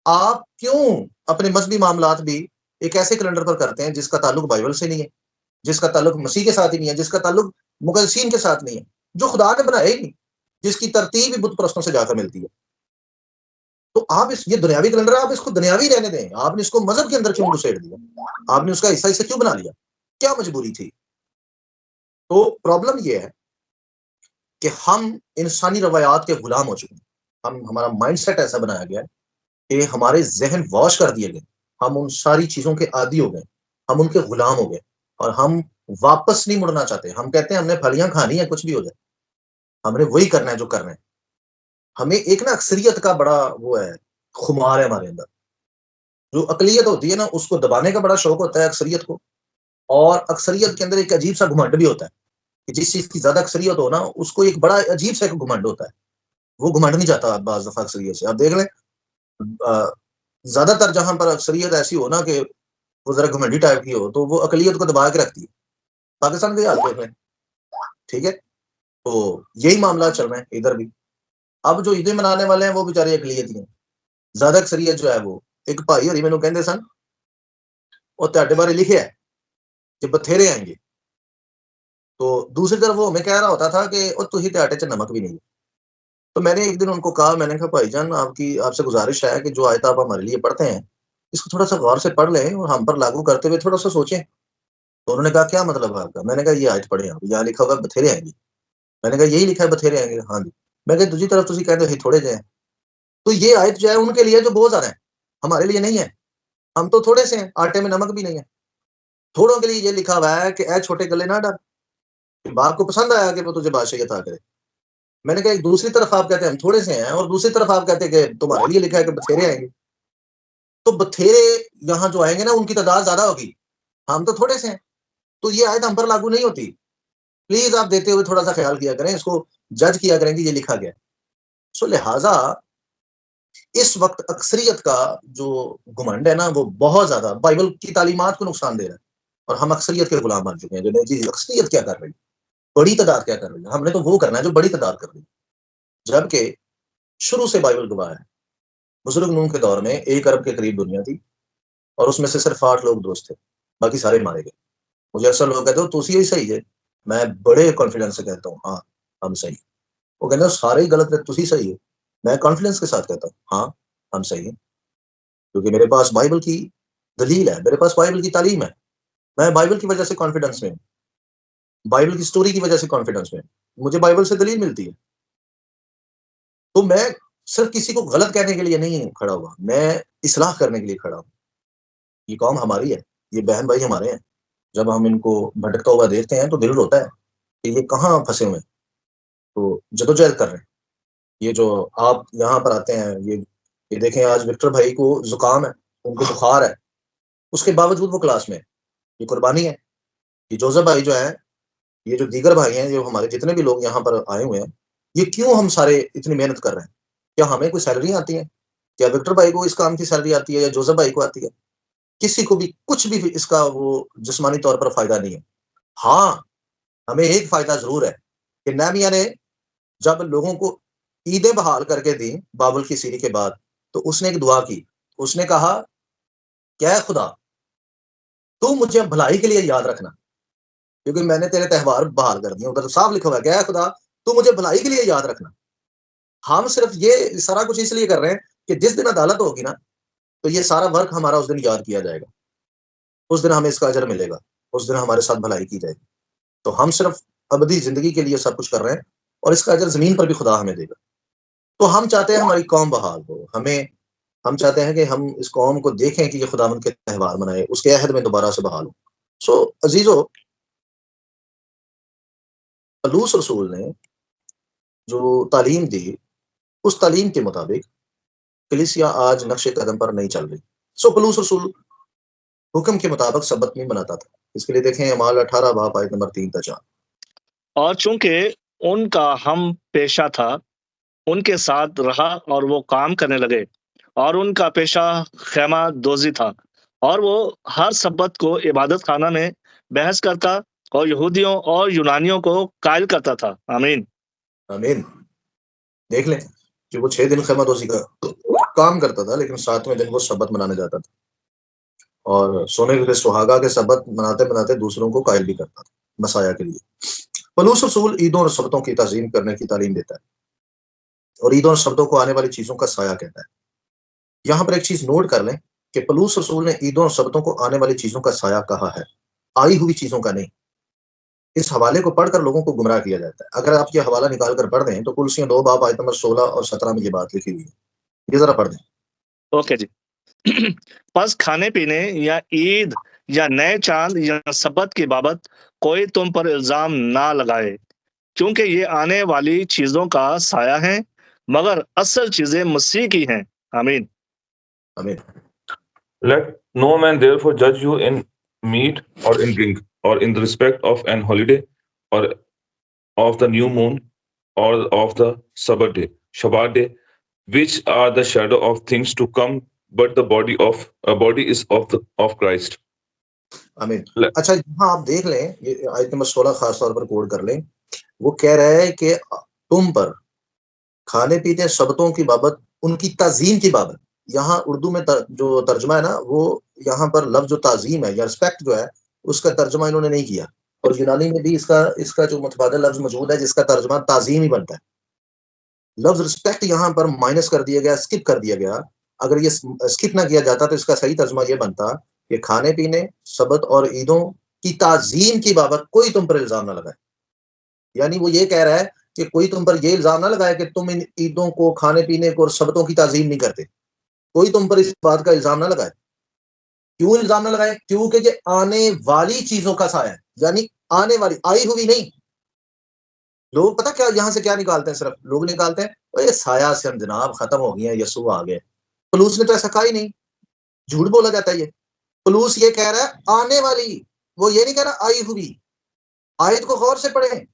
आप क्यों अपने मजहबी मामलात भी एक ऐसे कैलेंडर पर करते हैं जिसका ताल्लुक बाइबल से नहीं है, जिसका ताल्लुक मसीह के साथ ही नहीं है, जिसका ताल्लुक मुकद्दसीन के साथ नहीं है, जो खुदा ने बनाया ही नहीं, जिसकी तरतीब ही बुत परस्तों से जाकर मिलती है? तो आप ये दुनियावी कैलेंडर आप इसको दुनियावी रहने दें। आपने इसको मजहब के अंदर क्यों घुसेड़ दिया? आपने उसका हिस्सा इसे क्यों बना लिया? क्या मजबूरी थी? तो प्रॉब्लम ये है कि हम इंसानी रवायात के गुलाम हो चुके हैं। हमारा माइंडसेट ऐसा बनाया गया है कि हमारे जहन वॉश कर दिए गए। हम उन सारी चीजों के आदी हो गए, हम उनके गुलाम हो गए और हम वापस नहीं मुड़ना चाहते। हम कहते हैं हमने फलियां खानी है, कुछ भी हो जाए, हमने वही करना है जो करना है। हमें एक ना अक्सरियत का बड़ा वो है, खुमार है हमारे अंदर। जो अकलियत होती है ना, उसको दबाने का बड़ा शौक होता है अक्सरियत को। और अक्सरियत के अंदर एक अजीब सा घुमंड भी होता है कि जिस चीज की ज्यादा अक्सरियत हो ना, उसको एक बड़ा अजीब सा एक घुमंड होता है। वो घुमंड नहीं जाता बाज दफा अक्सरियत से। आप देख लें, ज्यादातर जहां पर अक्सरियत ऐसी हो ना कि वो जरा घुमंडी टाइप की हो, तो वो अकलियत को दबा के रखती है। पाकिस्तान के हाल देख लें, ठीक है। तो यही मामला चल रहे हैं इधर भी। अब जो ईदें मनाने वाले हैं वो बेचारे अकलियत ही हैं। ज्यादा अक्सरियत जो है वो, एक भाई हरी मैनू कहते सन और ਤੁਹਾਡੇ बारे लिखे है कि बथेरे आएंगे। तो दूसरी तरफ वो हमें कह रहा होता था कि और तुही ते आटे च नमक भी नहीं है। तो मैंने एक दिन उनको कहा, मैंने कहा भाईजान आपसे गुजारिश है कि जो आयत आप हमारे लिए पढ़ते हैं इसको थोड़ा सा गौर से पढ़ लें और हम पर लागू करते हुए थोड़ा सा सोचें। तो उन्होंने कहा क्या मतलब है आपका? मैंने कहा ये आयत पढ़े आप, यहाँ लिखा हुआ बथेरे आएंगे। मैंने कहा यही लिखा है बथेरे आएंगे? हाँ जी। मैं कहा दूसरी तरफ तुम कहते हो थोड़े जे हैं। तो ये आयत जो है उनके लिए जो बहुत ज्यादा है, हमारे लिए नहीं है। हम तो थोड़े से हैं, आटे में नमक भी नहीं है। थोड़ों के लिए ये लिखा हुआ है कि ऐ छोटे गले ना डर, बाप को पसंद आया कि वो तुझे बादशाही अता करे। मैंने कहा एक दूसरी तरफ आप कहते हैं हम थोड़े से हैं और दूसरी तरफ आप कहते हैं कि तुम्हारे लिए लिखा है कि बथेरे आएंगे। तो बथेरे यहाँ जो आएंगे ना उनकी तादाद ज्यादा होगी, हम तो थोड़े से हैं। तो ये आयत हम पर लागू नहीं होती। प्लीज आप देते हुए थोड़ा सा ख्याल किया करें, इसको जज किया करें कि ये लिखा गया। सो लिहाजा इस वक्त अक्सरियत का जो घुमंड है ना, वो बहुत ज्यादा बाइबल की तालीमात को नुकसान दे रहा है और हम अक्सरियत के गुलाम बन चुके हैं। जो नहीं जी अक्सरियत क्या कर रही है, बड़ी तादाद क्या कर रही है, हमने तो वो करना है जो बड़ी तादाद कर रही है। जबकि शुरू से बाइबल गवाह है, बुजुर्ग नूह के दौर में 1 अरब के करीब दुनिया थी और उसमें से सिर्फ 8 लोग दोस्त थे, बाकी सारे मारे गए। मुझे अक्सर लोग कहते हो तुसी ही सही है, मैं बड़े कॉन्फिडेंस से कहता हूँ हाँ हम सही। वो कहते हैं सारे ही गलत है, तुसी सही है, मैं कॉन्फिडेंस के साथ कहता हूँ हाँ हम सही है, क्योंकि मेरे पास बाइबल की दलील है, मेरे पास बाइबल की तालीम है, मैं बाइबल की वजह से कॉन्फिडेंस में हूँ, बाइबल की स्टोरी की वजह से कॉन्फिडेंस में हूँ, मुझे बाइबल से दलील मिलती है। तो मैं सिर्फ किसी को गलत कहने के लिए नहीं खड़ा हुआ, मैं इस्लाह करने के लिए खड़ा हूँ। ये कौम हमारी है, ये बहन भाई हमारे हैं। जब हम इनको भटकता हुआ देखते हैं तो दिल रोता है कि ये कहाँ फंसे हुए हैं, तो जदोजहद कर रहे हैं। ये जो आप यहाँ पर आते हैं, ये देखें आज विक्टर भाई को जुकाम है, उनको बुखार है, उसके बावजूद वो क्लास में है। ये कुर्बानी है। ये जोसेफ भाई जो है, ये जो दीगर भाई हैं, जो हमारे जितने भी लोग यहाँ पर आए हुए हैं, ये क्यों हम सारे इतनी मेहनत कर रहे हैं? क्या हमें कोई सैलरी आती है? क्या विक्टर भाई को इस काम की सैलरी आती है या जोसेफ भाई को आती है? किसी को भी कुछ भी इसका वो जिस्मानी तौर पर फायदा नहीं है। हाँ, हमें एक फायदा जरूर है कि नेहमिया ने जब लोगों को ईदें बहाल करके दी बाबुल की सीरी के बाद, तो उसने एक दुआ की। उसने कहा, क्या खुदा, तू मुझे भलाई के लिए याद रखना, क्योंकि मैंने तेरे त्योहार बहाल कर दिए। उधर तो साफ लिखा हुआ है, क्या खुदा, तू मुझे भलाई के लिए याद रखना। हम सिर्फ ये सारा कुछ इसलिए कर रहे हैं कि जिस दिन अदालत होगी ना, तो ये सारा वर्क हमारा उस दिन याद किया जाएगा, उस दिन हमें इसका अजर मिलेगा, उस दिन हमारे साथ भलाई की जाएगी। तो हम सिर्फ अबदी जिंदगी के लिए सब कुछ कर रहे हैं और इसका अजर जमीन पर भी खुदा हमें देगा। तो हम चाहते हैं हमारी कौम बहाल हो, हम चाहते हैं कि हम इस कौम को देखें कि ये खुदावंद के त्यौहार मनाए, उसके अहद में दोबारा से बहाल हो। सो अजीजों, पलूस रसूल ने जो तालीम दी, उस तालीम के मुताबिक कलीसिया आज नक्शे कदम पर नहीं चल रही। सो पलूस रसूल हुक्म के मुताबिक सबत नहीं बनाता था। इसके लिए देखें अमाल 18 बाब आयत नंबर 3 से 4। और चूंकि उनका हम पेशा था, उनके साथ रहा और वो काम करने लगे, और उनका पेशा खैमा दोजी था, और वो हर सब्बत को इबादत खाना में बहस करता और यहूदियों और यूनानियों को कायल करता था। आमीन। आमीन। देख लें कि वो 6 दिन खैमादोजी का काम करता था, लेकिन 7वें दिन वो सबत मनाने जाता था और सोने के सुहागा के सबत मनाते मनाते दूसरों को कायल भी करता था मसाया के लिए। पलूस रसूल ईदों और सबतों की तज़ीम करने की तालीम देता है और ईदों और सबतों को आने वाली चीजों का साया कहता है। यहाँ पर एक चीज नोट कर लें कि पलूस रसूल ने ईदों और सबतों को आने वाली चीजों का साया कहा है, आई हुई चीजों का नहीं। इस हवाले को पढ़कर लोगों को गुमराह किया जाता है। अगर आप ये हवाला निकाल कर पढ़ दें तो कुलसियों 2 बाब आयत नंबर 16 और 17 में ये बात लिखी हुई है। ये जरा पढ़ दें। ओके जी। बस खाने पीने या ईद या नए चांद या सबत की बाबत कोई तुम पर इल्जाम ना लगाए, क्योंकि ये आने वाली चीजों का साया है, मगर असल चीजें मसीह की हैं। आमीन। आमीन। Let no man therefore judge you in meat or in drink, or in the respect of an holiday, or of the new moon, or of the Shabbat day, which are the shadow of things to come, but the body is of Christ. आमीन। Le- अच्छा, यहाँ आप देख लें, ये आयत number 16 खास तौर पर कोड कर लें। वो कह रहा है कि तुम पर खाने पीने शब्दों की बाबत, उनकी ताजीम की बाबत। यहाँ उर्दू में जो तर्जमा है ना, वो यहाँ पर लफ्ज जो ताजीम है या रिस्पेक्ट जो है, उसका तर्जमा इन्होंने नहीं किया। और यूनानी में भी इसका इसका जो मुतबादल लफ्ज मौजूद है, जिसका तर्जमा ताजीम ही बनता है। लफ्ज रिस्पेक्ट यहाँ पर माइनस कर दिया गया, स्किप कर दिया गया। अगर ये स्किप ना किया जाता तो इसका सही तर्जमा ये बनता कि खाने पीने, सबत और ईदों की ताजीम की बाबत कोई तुम पर इल्जाम ना लगाए। यानी वो ये कह रहा है कि कोई तुम पर ये इल्जाम ना लगाए कि तुम इन ईदों को, खाने पीने को और सबतों की ताजीम नहीं करते। कोई तुम पर इस बात का इल्जाम ना लगाए। क्यों इल्जाम ना लगाए? क्योंकि ये आने वाली चीजों का साया है, यानी आने वाली, आई हुई नहीं। लोग पता क्या यहाँ से क्या निकालते हैं? सिर्फ लोग निकालते हैं, ये साया से हम जनाब खत्म हो गए, यसू आ गए। पलूस ने तो ऐसा कहा ही नहीं, झूठ बोला जाता है ये। पलूस ये कह रहा है आने वाली, वो ये नहीं कह रहा आई हुई। आयत को गौर से पढ़ें।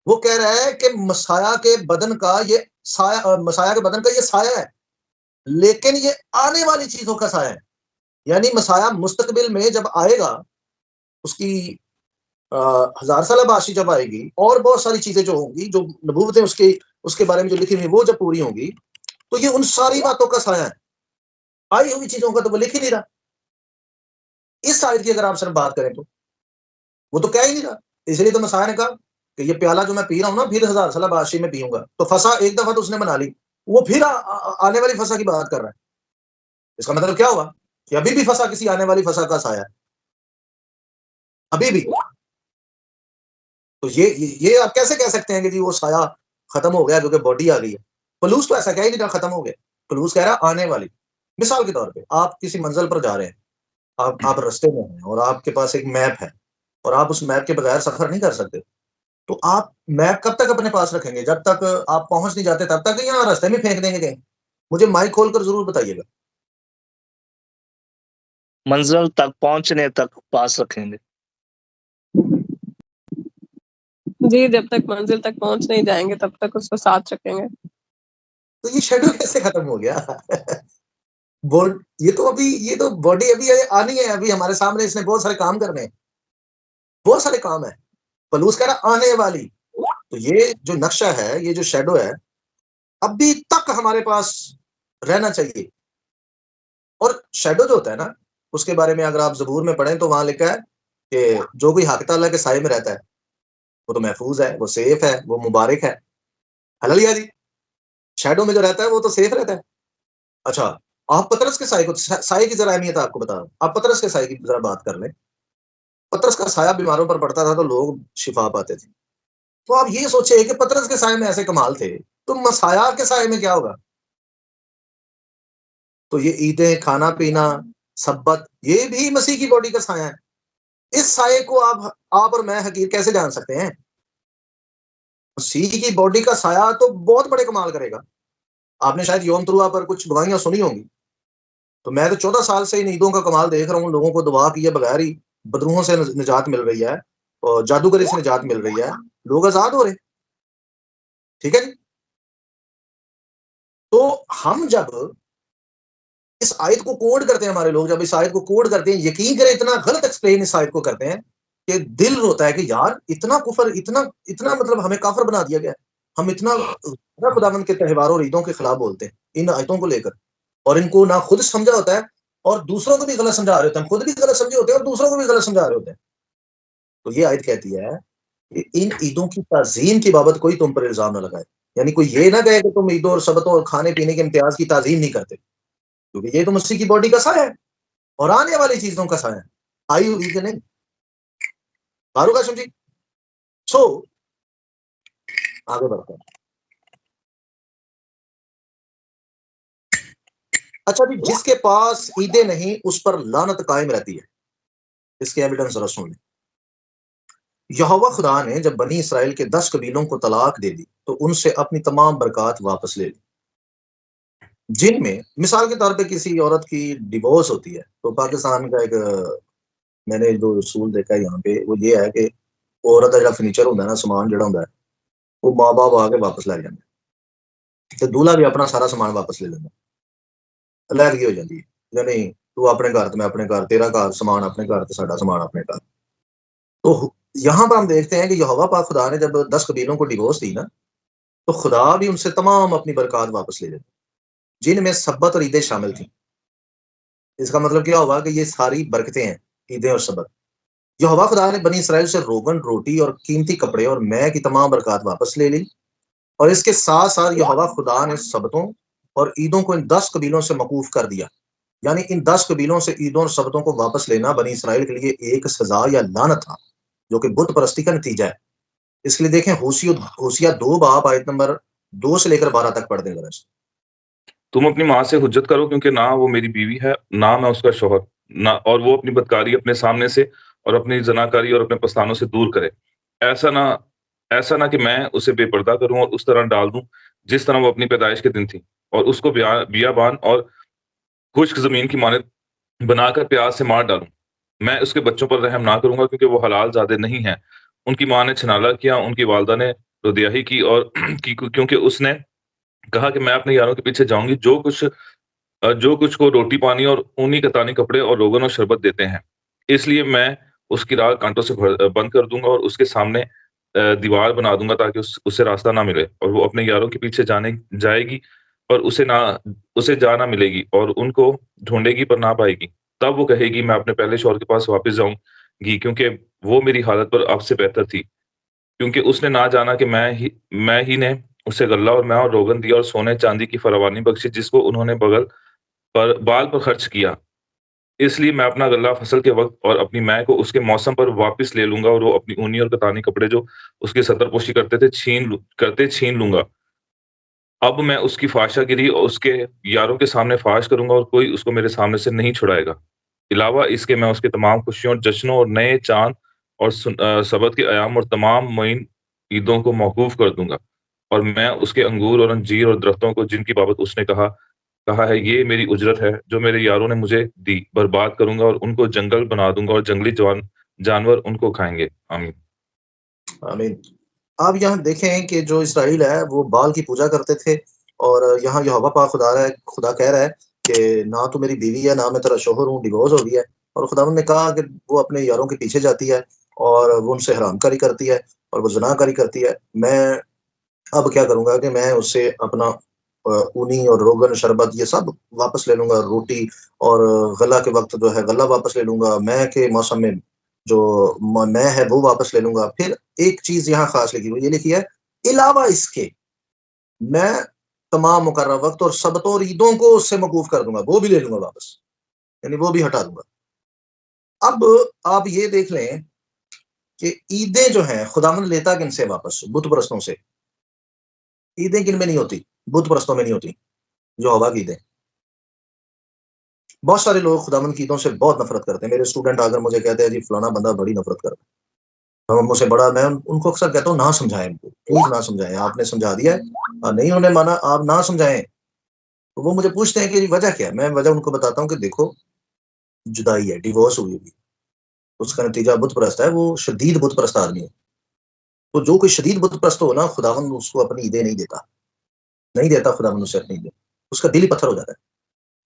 वो कह रहा है कि मसाया के बदन का ये साया, मसाया के बदन का ये साया है, लेकिन ये आने वाली चीजों का साया है। यानी मसाया मुस्तकबिल में जब आएगा, उसकी हजार साल बादशाही जब आएगी और बहुत सारी चीजें जो होंगी, जो नबूवतें उसके बारे में जो लिखी हुई वो जब पूरी होंगी, तो ये उन सारी बातों का साया है। आई हुई चीजों का तो वो लिख ही नहीं रहा। इस आयत की अगर आप सिर्फ बात करें तो वो तो कह ही नहीं रहा। इसलिए तो मसाया ने कहा कि ये प्याला जो मैं पी रहा हूं ना, फिर हजार साल बादशाही में पीऊंगा। तो फसा एक दफा तो उसने बना ली, वो फिर आने वाली फसा की बात कर रहा है। इसका मतलब क्या हुआ कि अभी भी फसा किसी आने वाली फसा का साया है, अभी भी। तो ये आप कैसे कह सकते हैं कि जी वो साया खत्म हो गया क्योंकि बॉडी आ गई है? पलूस तो ऐसा कह ही नहीं रहा खत्म हो गया। पलूस कह रहा आने वाली। मिसाल के तौर पे आप किसी मंजिल पर जा रहे हैं, आप रास्ते में हैं और आपके पास एक मैप है और आप उस मैप के बगैर सफर नहीं कर सकते। तो आप मैप कब तक अपने पास रखेंगे? जब तक आप पहुंच नहीं जाते तब तक, या रास्ते में फेंक देंगे कहीं? मुझे माइक खोलकर जरूर बताइएगा। मंजिल तक पहुंचने तक पास रखेंगे। जी, जब तक मंजिल तक पहुंच नहीं जाएंगे तब तक उसको साथ रखेंगे। तो ये शेडो कैसे खत्म हो गया? ये तो बॉडी अभी आनी है, अभी हमारे सामने इसने बहुत सारे काम करने हैं, बहुत सारे काम है। पलूस कह रहा आने वाली। तो ये जो नक्शा है, ये जो शेडो है, अभी तक हमारे पास रहना चाहिए। और शेडो जो होता है ना, उसके बारे में अगर आप जबूर में पढ़ें तो वहां लिखा है कि जो कोई हक ताला के साए में रहता है वो तो महफूज है, वो सेफ है, वो मुबारक है। हलिया जी, शेडो में जो रहता है वो तो सेफ रहता है। अच्छा, आप पतरस के साए की जरा अहमियत आपको बता रहा हूं। आप पतरस के साए की जरा बात कर लें। पतरस का साया बीमारों पर पड़ता था तो लोग शिफा पाते थे। तो आप ये सोचे कि पतरस के साए में ऐसे कमाल थे, तो मसाया के साए में क्या होगा? तो ये ईदें, खाना पीना, सब्बत, ये भी मसीह की बॉडी का साया है। इस साये को आप और मैं हकीर कैसे जान सकते हैं? मसीह की बॉडी का साया तो बहुत बड़े कमाल करेगा। आपने शायद यौम तुरुआ पर कुछ गवाहियां सुनी होंगी। तो मैं तो 14 साल से इन ईदों का कमाल देख रहा हूँ। लोगों को दुआ किए बगैर ही बदरूहों से निजात मिल रही है और जादूगरी से निजात मिल रही है। लोग आजाद हो रहे। ठीक है जी। तो हम जब इस आयत को कोड करते हैं, हमारे लोग जब इस आयत को कोड करते हैं, यकीन करें इतना गलत एक्सप्लेन इस आयत को करते हैं कि दिल रोता है कि यार इतना कुफर, इतना इतना मतलब हमें काफर बना दिया गया। हम इतना खुदावंद के त्योहारों और ईदों के खिलाफ बोलते हैं इन आयतों को लेकर, और इनको ना खुद समझा होता है और दूसरों को भी गलत समझा रहे होते हैं। खुद भी गलत समझे होते हैं और दूसरों को भी गलत समझा रहे होते हैं। तो ये आयत कहती है कि इन ईदों की ताजीम की बाबत कोई तुम पर इल्जाम न लगाए। यानी कोई ये ना कहे कि तुम ईदों और सबतों और खाने पीने के इम्तियाज की ताजीम नहीं करते, क्योंकि ये तो मसीह की बॉडी का साया है और आने वाली चीजों का साया है, आई हुई कि नहीं। फारूक हाशिम जी, सो आगे बढ़ते हैं। अच्छा जी, जिसके पास ईदे नहीं उस पर लानत कायम रहती है। इसके एविडेंस जरा सुन लें। यहोवा खुदा ने जब बनी इसराइल के 10 कबीलों को तलाक दे दी तो उनसे अपनी तमाम बरकत वापस ले ली। जिनमें मिसाल के तौर पे किसी औरत की डिवोर्स होती है तो पाकिस्तान का एक मैंने जो उसूल देखा है यहाँ पे वो ये है कि औरत का जो फर्नीचर होता है ना, सामान जो होता है वो माँ बाप आके वापस लै जाते, तो दूल्हा भी अपना सारा सामान वापस ले लेता, अलहदगी हो जाती है। यानी तू अपने घर तो मैं अपने घर, तेरा घर सामान अपने घर तो साडा सामान अपने घर। तो यहाँ पर हम देखते हैं कि यहोवा पाक खुदा ने जब 10 कबीलों को डिवोर्स दी ना, तो खुदा भी उनसे तमाम अपनी बरकत वापस ले लेते, जिनमें सब्बत और ईदें शामिल थी। इसका मतलब क्या हुआ कि ये सारी बरकतें हैं, ईदें और सब्बत। यहोवा खुदा ने बनी इसराइल से रोगन, रोटी और कीमती कपड़े और मैं की तमाम बरकत वापस ले ली। और इसके साथ साथ यहोवा खुदा ने सबतों और ईदों को इन 10 कबीलों से मकूफ कर दिया। यानी इन 10 कबीलों से ईदों और सबतों को वापस लेना बनी इसराइल के लिए एक सजा या लानत था, जो कि बुत परस्ती का नतीजा है। इसके लिए देखें होशिया 2 बाब आयत नंबर 2 से लेकर 12 तक पढ़ दें जरा। तुम अपनी माँ से हुज्जत करो क्योंकि ना वो मेरी बीवी है ना मैं उसका शौहर, ना और वो अपनी बदकारी अपने सामने से और अपनी जनाकारी और अपने पस्तानों से दूर करे। ऐसा ना ऐसा ना कि मैं उसे बेपर्दा करूं और उस तरह डाल दूं जिस तरह वो अपनी पैदाइश के दिन थी, और उसको बियाबान और खुश्क जमीन की मानद बनाकर प्याज से मार डालूं। मैं उसके बच्चों पर रहम ना करूंगा क्योंकि वो हलाल जादे नहीं हैं। उनकी माँ ने छिनाला किया, उनकी वालदा ने रुदयाही की और क्योंकि उसने कहा कि मैं अपने यारों के पीछे जाऊंगी जो कुछ को रोटी पानी और ऊनी कतानी कपड़े और रोगन और शरबत देते हैं। इसलिए मैं उसकी राह कांटों से बंद कर दूंगा और उसके सामने दीवार बना दूंगा ताकि उससे रास्ता ना मिले, और वो अपने यारों के पीछे जाएगी और उसे जा ना मिलेगी और उनको ढूंढेगी पर ना पाएगी। तब वो कहेगी मैं अपने पहले शौहर के पास वापस जाऊंगी, क्योंकि वो मेरी हालत पर अब से बेहतर थी, क्योंकि उसने ना जाना कि मैं ही ने उसे गल्ला और मैं और रोगन दिया और सोने चांदी की फरावानी बख्शी, जिसको उन्होंने बाल पर खर्च किया। इसलिए मैं अपना गल्ला फसल के वक्त और अपनी मैं को उसके मौसम पर वापस ले लूंगा, और वो अपनी ऊनी और कतानी कपड़े जो उसकी सतरपोशी छीन लूंगा। अब मैं उसकी फाशागिरी और उसके यारों के सामने फाश करूंगा और कोई उसको मेरे सामने से नहीं छुड़ाएगा। इलावा इसके मैं उसके तमाम खुशियों और जश्नों और नए चांद और सबत के अयाम और तमाम मुइन ईदों को मौकूफ कर दूंगा, और मैं उसके अंगूर और अंजीर और दरख्तों को जिनकी बाबत उसने कहा कहा है ये मेरी उजरत है जो मेरे यारों ने मुझे दी, बर्बाद करूंगा और उनको जंगल बना दूंगा और जंगली जानवर उनको खाएंगे। आमीन। आमीन। आप यहाँ देखें कि जो इसराइल है वो बाल की पूजा करते थे, और यहाँ यहोवा पाक खुदा कह रहा है कि ना तो मेरी बीवी है ना मैं तेरा शोहर हूँ, डिवोर्स हो गया है। और खुदावंद ने कहा कि वो अपने यारों के पीछे जाती है और वो उनसे हरामकारी करती है और वो ज़नाकारी करती है। मैं अब क्या करूंगा कि मैं उससे अपना ऊनी और रोगन शरबत ये सब वापस ले लूंगा, रोटी और गला के वक्त जो है गला वापस ले लूंगा, मैं के मौसम में जो मैं है वो वापस ले लूंगा। फिर एक चीज यहाँ खास लिखी हुई, ये लिखी है इलावा इसके मैं तमाम मुकर्रर वक्त और सबतों और ईदों को उससे मकूफ कर दूंगा, वो भी ले लूंगा वापस, यानी वो भी हटा दूंगा। अब आप ये देख लें कि ईदें जो हैं खुदावंद लेता किन से वापस? बुत परस्तों से। ईदें किन में नहीं होती? बुत परस्तों में नहीं होती, जो हवा की ईदें। बहुत सारे लोग खुदावंद की ईदों से बहुत नफरत करते हैं। मेरे स्टूडेंट आकर मुझे कहते हैं जी फलाना बंदा बड़ी नफरत करता है, मुझसे बड़ा मैं उनको अक्सर कहता हूँ ना समझाएं, उनको प्लीज ना समझाएं। आपने समझा दिया है और नहीं उन्हें माना, आप ना समझाएं। तो वो मुझे पूछते हैं कि वजह क्या है। मैं वजह उनको बताता हूँ कि देखो जुदाई है, डिवोर्स हुई हुई, उसका नतीजा बुत परस्त है, वो शदीद बुत परस्त आदमी है। तो जो कोई शदीद बुत परस्त हो ना, खुदावंद उसको अपनी ईदें नहीं देता खुदावंद उसे अपनी ईदें। उसका दिल ही पत्थर हो जाता है,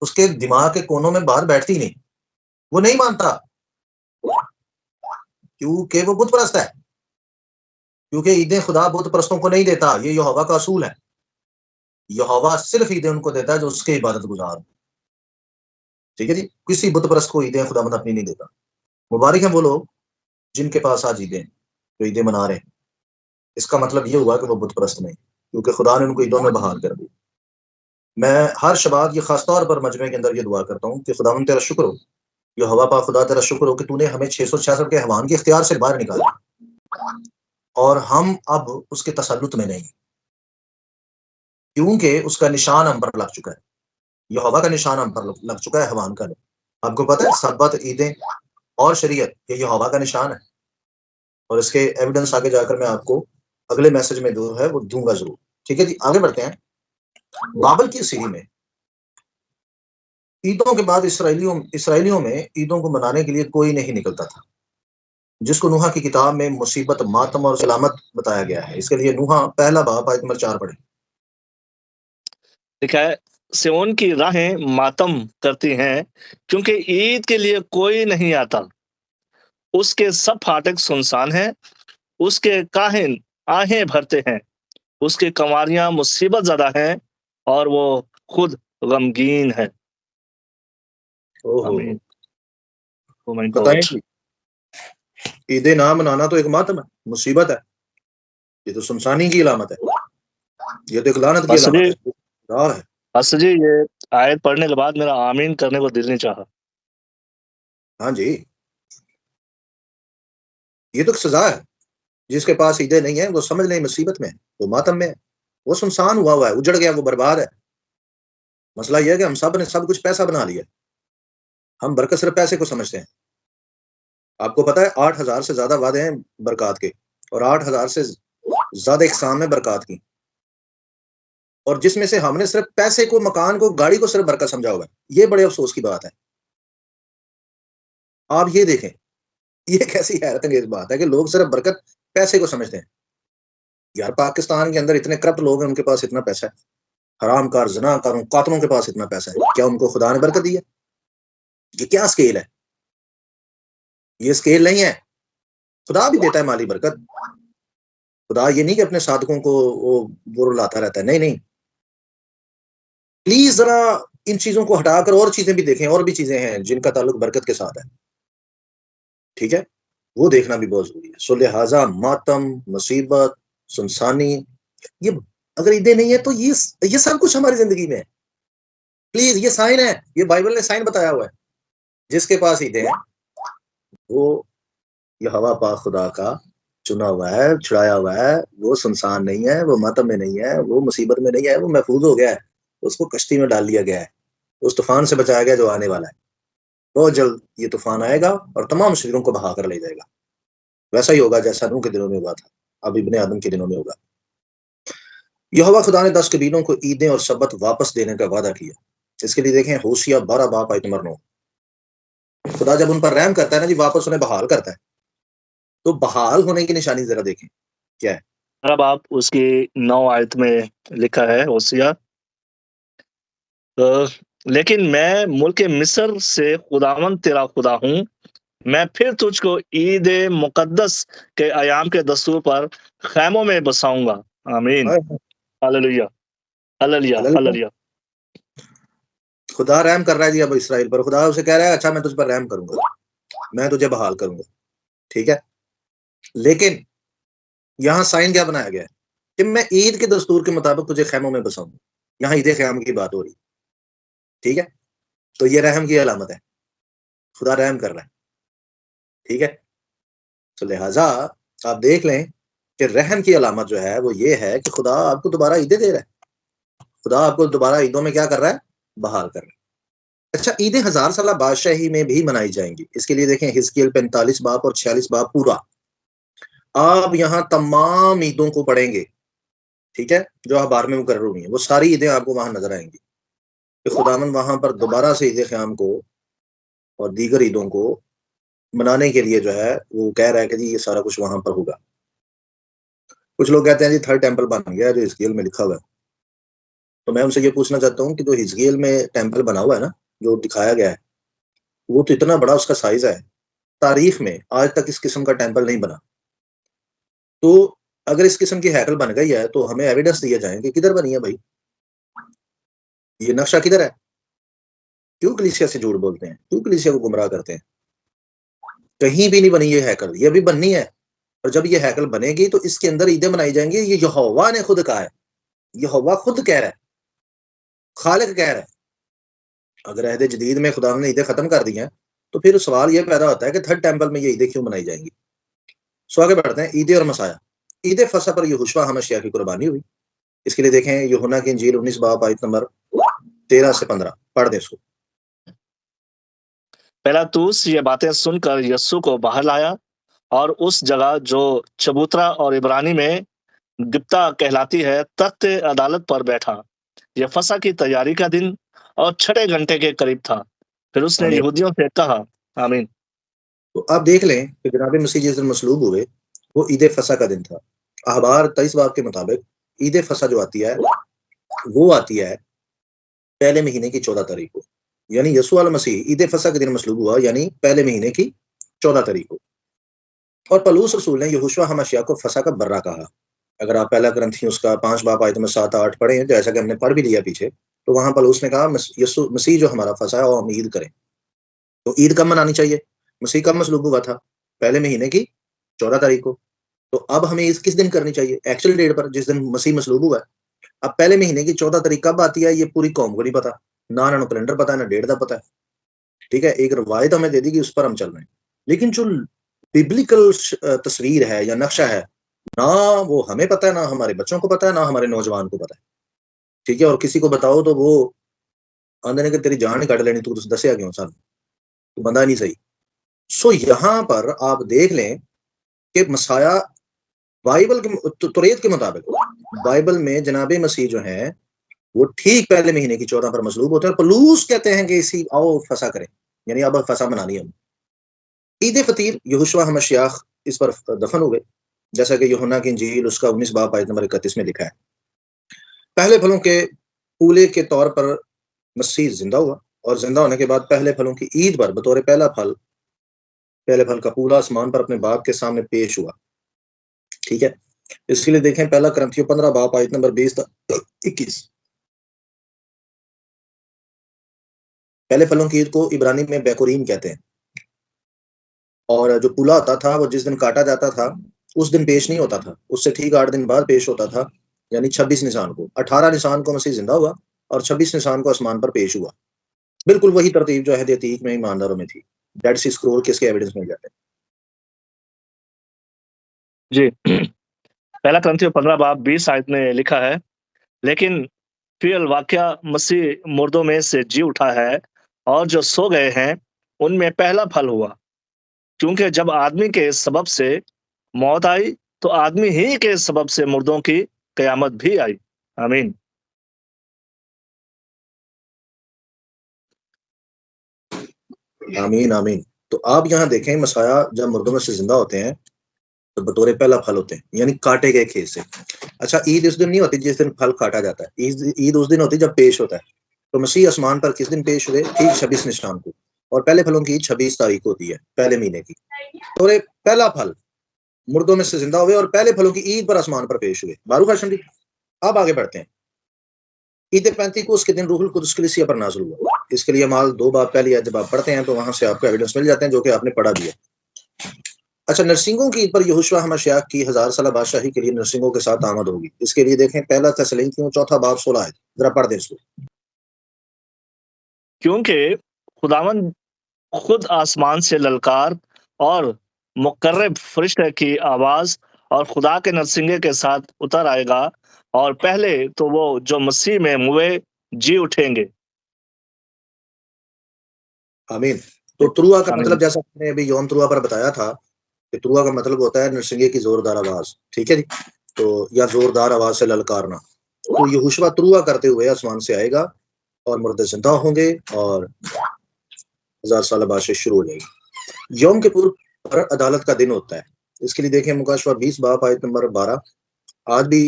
उसके दिमाग के कोनों में बात बैठती ही नहीं, वो नहीं मानता, क्योंकि वो बुत परस्त है। क्योंकि ईदें खुदा बुत परस्तों को नहीं देता, ये यहोवा का असूल है। यहोवा सिर्फ ईदें उनको देता है जो उसके इबादत गुजार। ठीक है जी, किसी बुत परस्त को ईदें खुदावंद अपनी नहीं देता। मुबारक हैं वो लोग जिनके पास आज ईदें, जो ईदें मना रहे हैं। इसका मतलब ये हुआ कि वो बुत परस्त नहीं, क्योंकि खुदा ने उनको ईदों में बहाल कर दी। मैं हर शबात ये खास तौर पर मजमे के अंदर ये दुआ करता हूँ कि खुदावंद तेरा शुक्र हो, यहोवा पाक खुदा तेरा शुक्र हो कि तूने हमें 666 के हैवान के इख्तियार से बाहर निकाला, और हम अब उसके तसल्लुत में नहीं, क्योंकि उसका निशान हम पर लग चुका है। यहोवा का निशान हम पर लग चुका है, हैवान का नहीं। आपको पता है सबत, ईदें और शरीयत ये यहोवा का निशान है, और इसके एविडेंस आगे जाकर मैं आपको अगले मैसेज में जो है वो दूंगा जरूर। ठीक है जी, आगे बढ़ते हैं। बाबल की सीरी में ईदों के बाद इसराइलियों में ईदों को मनाने के लिए कोई नहीं निकलता था, जिसको नूहा की किताब में मुसीबत, मातम और सलामत बताया गया है। इसके लिए नूहा पहला बाब आयत नंबर 4 पढ़े। लिखा है, सियोन की राहें मातम करती हैं क्योंकि ईद के लिए कोई नहीं आता। उसके सब फाटक सुनसान हैं, उसके काहिन आहें भरते हैं, उसके कंवारियां मुसीबत ज़दा हैं और वो खुद गमगीन है। ओहो, आमीन। ओ माय बताएं गॉड। कि ईदें ना मनाना तो एक मातम है, मुसीबत है, ये तो सुनसानी की अलामत है, ये तो एक लानत की पास्टर अलामत जी, है, राह है। पास्टर जी, ये आयत पढ़ने के बाद मेरा आमीन करने को दिल नहीं चाहा। हाँ जी, ये तो एक सजा है। जिसके पास ईदें नहीं है वो समझ लें मुसीबत में है, वो मातम में है, वो सुनसान हुआ है, उजड़ गया, वो बर्बाद है। मसला यह है कि हम सब ने सब कुछ पैसा बना लिया, हम बरकत सिर्फ पैसे को समझते हैं। आपको पता है 8,000 से ज्यादा वादे हैं बरकत के, और 8,000 से ज्यादा इकसाम है बरकत की, और जिसमें से हमने सिर्फ पैसे को, मकान को, गाड़ी को सिर्फ बरकत समझा हुआ है। ये बड़े अफसोस की बात है। आप ये देखें, ये कैसी हैरत अंगेज बात है कि लोग सिर्फ बरकत पैसे को समझते हैं। यार पाकिस्तान के अंदर इतने करप्ट लोग हैं, उनके पास इतना पैसा है, हरामकार, ज़नाकारों, कातलों के पास इतना पैसा है, क्या उनको खुदा ने बरकत दी है? ये क्या स्केल है? ये स्केल नहीं है। खुदा भी देता है माली बरकत। खुदा ये नहीं कि अपने साधकों को वो रुलाता रहता है, नहीं नहीं। प्लीज जरा इन चीजों को हटाकर और चीजें भी देखें, और भी चीजें हैं जिनका ताल्लुक बरकत के साथ है, ठीक है, वो देखना भी बहुत जरूरी है। सो लिहाजा मातम, मुसीबत, सुनसानी, ये अगर ईदें नहीं है तो ये सब कुछ हमारी जिंदगी में है। प्लीज ये साइन है, ये बाइबल ने साइन बताया हुआ है। जिसके पास ईदें हैं वो यहोवा पाक खुदा का चुना हुआ है, छुड़ाया हुआ है, वो सुनसान नहीं है, वो मातम में नहीं है, वो मुसीबत में नहीं है, वो महफूज हो गया है, उसको कश्ती में डाल लिया गया है, उस तूफान से बचाया गया जो आने वाला है। बहुत जल्द ये तूफान आएगा और तमाम शरीरों को बहा कर ले जाएगा। वैसा ही होगा जैसा नूह के दिनों में हुआ था, अब इब्ने आदम के दिनों में होगा। यहोवा खुदा ने 10 कबीलों को ईदें और सबत वापस देने का वादा किया। इसके लिए देखें होशिया 12 बाप आयत नंबर 9। खुदा जब उन पर रहम करता है ना जी, वापस उन्हें बहाल करता है। तो बहाल होने की निशानी जरा देखें क्या है। अब आप उसकी 9 आयत में लिखा है होशिया, लेकिन मैं मुल्क मिस्र से खुदावंद तेरा खुदा हूँ, मैं फिर तुझको ईद मुकद्दस के अयाम के दस्तूर पर खैमों में बसाऊंगा। आमीन। हाय, हालेलुया, हालेलुया, हालेलुया। हालेलुया। खुदा रहम कर रहा है जी अब इसराइल पर। खुदा उसे कह रहा है अच्छा मैं तुझ पर रहम करूंगा, मैं तुझे बहाल करूंगा, ठीक है। लेकिन यहाँ साइन क्या बनाया गया है कि मैं ईद के दस्तूर के मुताबिक तुझे खैमों में बसाऊंगा। यहाँ ईद क़याम की बात हो रही, ठीक है। तो ये रहम की अलामत है, खुदा रहम कर रहा है, ठीक है। तो लिहाजा आप देख लें कि रहम की अलामत जो है वो ये है कि खुदा आपको दोबारा ईदें दे रहा है। खुदा आपको दोबारा ईदों में क्या कर रहा है, बहाल कर रहा है। अच्छा, ईदें 1000 साल बादशाही में भी मनाई जाएंगी। इसके लिए देखें हिजकिय्याल 45 बाब और 46 बाब पूरा। आप यहाँ तमाम ईदों को पढ़ेंगे, ठीक है, जो अखबार में मुकर्रर हुई हैं, वो सारी ईदें आपको वहां नजर आएंगी कि खुदावन वहां पर दोबारा से ईद क़याम को और दीगर ईदों को मनाने के लिए जो है वो कह रहा है कि जी ये सारा कुछ वहां पर होगा। कुछ लोग कहते हैं जी 3rd टेम्पल बन गया जो हिजकिय्याल में लिखा हुआ है। तो मैं उनसे ये पूछना चाहता हूँ कि जो हिजकिय्याल में टेम्पल बना हुआ है ना, जो दिखाया गया है, वो तो इतना बड़ा उसका साइज है, तारीख में आज तक इस किस्म का टेम्पल नहीं बना। तो अगर इस किस्म की हैकल बन गई है तो हमें एविडेंस दिए जाए कि किधर बनी है भाई, ये नक्शा किधर है। क्यों कलीसिया से झूठ बोलते हैं, क्यों कलीसिया को गुमराह करते हैं। कहीं भी नहीं बनी ये हैकल, ये भी बननी है। और जब ये हैकल बनेगी तो इसके अंदर ईदें मनाई जाएंगी। ये यहोवा ने खुद कहा है, यहोवा खुद कह रहा है, खालिक कह रहा है। अगर अहद जदीद में खुदा ने ईदें खत्म कर दी हैं तो फिर सवाल ये पैदा होता है कि 3rd टेम्पल में ये ईदें क्यों मनाई जाएंगी। सो आगे बढ़ते हैं, ईद और मसाया। ईद फसा पर यहोशुआ हमशिया की कुर्बानी हुई। इसके लिए देखें यूहन्ना की इंजील 19 बाब आयत नंबर 13 से 15 पढ़ दे इसको। पिलातुस ये बातें सुनकर यस्सु को बाहर लाया और उस जगह जो चबूतरा और इब्रानी में गिब्ता कहलाती है तख्त अदालत पर बैठा। यह फसा की तैयारी का दिन और 6 घंटे के करीब था। फिर उसने आमीन। यहूदियों से कहा, आमीन। तो आप देख लें कि जनाब मसीह जिस दिन मसलूब हुए वो ईद फसा का दिन था। अखबार 23 बाब के मुताबिक ईद फसा जो आती है वो आती है पहले महीने की 14 तारीख को, यानी यस्सु अल मसीह ईद फसा के दिन मसलूब हुआ, यानी पहले महीने की 14 तारीख को। और पलूस रसूल ने यहोशुआ हमशिया को फसा का बर्रा कहा। अगर आप पहला ग्रंथी उसका 5 बाब आयत में 7-8 पढ़े हैं, जैसा कि हमने पढ़ भी लिया पीछे, तो वहां पलूस ने कहा यस्सु मसीह जो हमारा फसा है और हम ईद करें। तो ईद कब मनानी चाहिए, मसीह कब मसलूब हुआ था, पहले महीने की 14 तारीख को। तो अब हमें ईद किस दिन करनी चाहिए, एक्चुअल डेट पर, जिस दिन मसीह मसलूब हुआ है। अब पहले महीने की 14 तारीख कब आती है ये पूरी कौम को नहीं पता, ना ना कैलेंडर पता है ना डेट का पता है, ठीक है। एक रवायत हमें दे दी कि उस पर हम चल रहे हैं, लेकिन जो बिब्लिकल तस्वीर है या नक्शा है, ना वो हमें पता है, ना हमारे बच्चों को पता है, ना हमारे नौजवान को पता है, ठीक है। और किसी को बताओ तो वो आंदे ने कि तेरी जान ही कट लेनी, तू दसिया क्यों सन, तो बंदा नहीं सही। सो यहाँ पर आप देख लें कि मसाया बाइबल के तुरेत के मुताबिक बाइबल में जनाबे मसीह जो है वो ठीक पहले महीने की 14 पर मसलूब होते हैं। पलूस कहते हैं कि इसी आओ फसा करें, यानी अब फसा मनानी है। ईद फतीर यहोशुआ हमशिया इस पर दफन हो गए, जैसा कि यूहन्ना की इंजील उसका 19 बाब आयत नंबर 31 में लिखा है। पहले फलों के पूले के तौर पर मसीह जिंदा हुआ और जिंदा होने के बाद पहले फलों की ईद पर बतौर पहला फल पहले फल का पूरा आसमान पर अपने बाप के सामने पेश हुआ। ठीक है, इसके लिए देखें पहला करंथियों 15 बाब आयत नंबर 20 तक 21। पहले फलों की ईद को इब्रानी में बैकुरीन कहते हैं, और जो पूला होता था वो जिस दिन काटा जाता था उस दिन पेश नहीं होता था, उससे ठीक 8 दिन बाद पेश होता था, यानी 26 निशान को। 18 निशान को मसीह जिंदा हुआ और 26 निशान को आसमान पर पेश हुआ। बिल्कुल वही तरतीब जो अहद अतीक में ईमानदारों में थी। डेड सी स्क्रोल के इसके एविडेंस मिल जाते हैं। जी पहला करंथियों 15 बाब 20 आयत में लिखा है, लेकिन फिर वाकया मसीह मुर्दों में से जी उठा है और जो सो गए हैं उनमें पहला फल हुआ, क्योंकि जब आदमी के सबब से मौत आई तो आदमी ही के सबब से मुर्दों की कयामत भी आई। आमीन। आमीन आमीन। तो आप यहाँ देखें, मसाया जब मुर्दों में से जिंदा होते हैं तो बतौर पहला फल होते हैं, यानी काटे गए खेत से। अच्छा, ईद उस दिन नहीं होती जिस दिन फल काटा जाता है, ईद उस दिन होती जब पेश होता है। तो मसीह आसमान पर किस दिन पेश हुए? ठीक 26 निशान को, और पहले फलों की 26 तारीख होती है पहले महीने की। तो पहला फल मुर्दों में से जिंदा हुए और पहले फलों की ईद पर आसमान पर पेश हुए। बारूक हाशिम जी, अब आगे बढ़ते हैं। ईद पेंतीकोस्त के दिन रूहुल कुद्स कलीसिया पर नाज़िल हुआ। इसके लिए माल 2 बाब पहली आयत जब आप पढ़ते हैं तो वहां से आपको एविडेंस मिल जाते हैं, जो कि आपने पढ़ा भी है। अच्छा, नरसिंगों की ईद पर यहोशुआ हमाशियाह की 1000 साल बादशाही के लिए नरसिंगों के साथ आमद होगी। इसके लिए देखें पहला थिस्सलुनीकियों 4 बाब 16 आयत, जरा पढ़ दें इसको। क्योंकि खुदावंद खुद आसमान से ललकार और मुकर्रब फरिश्ते की आवाज और खुदा के नरसिंगे के साथ उतर आएगा, और पहले तो वो जो मसीह में मुए जी उठेंगे। आमीन। तो तुरुआ का आमीन। मतलब, जैसा मैंने अभी यौम तुरुआ पर बताया था कि तुरुआ का मतलब होता है नरसिंगे की जोरदार आवाज। ठीक है जी, तो या जोरदार आवाज से ललकारना। तो यहोशुआ तुरुआ करते हुए आसमान से आएगा और मुर्दे जिंदा होंगे और 1000 साल बादशाही शुरू हो जाएगी। यौम किपुर पर अदालत का दिन होता है। इसके लिए देखें मुकाशवा 20 बाब आयत नंबर 12। आज भी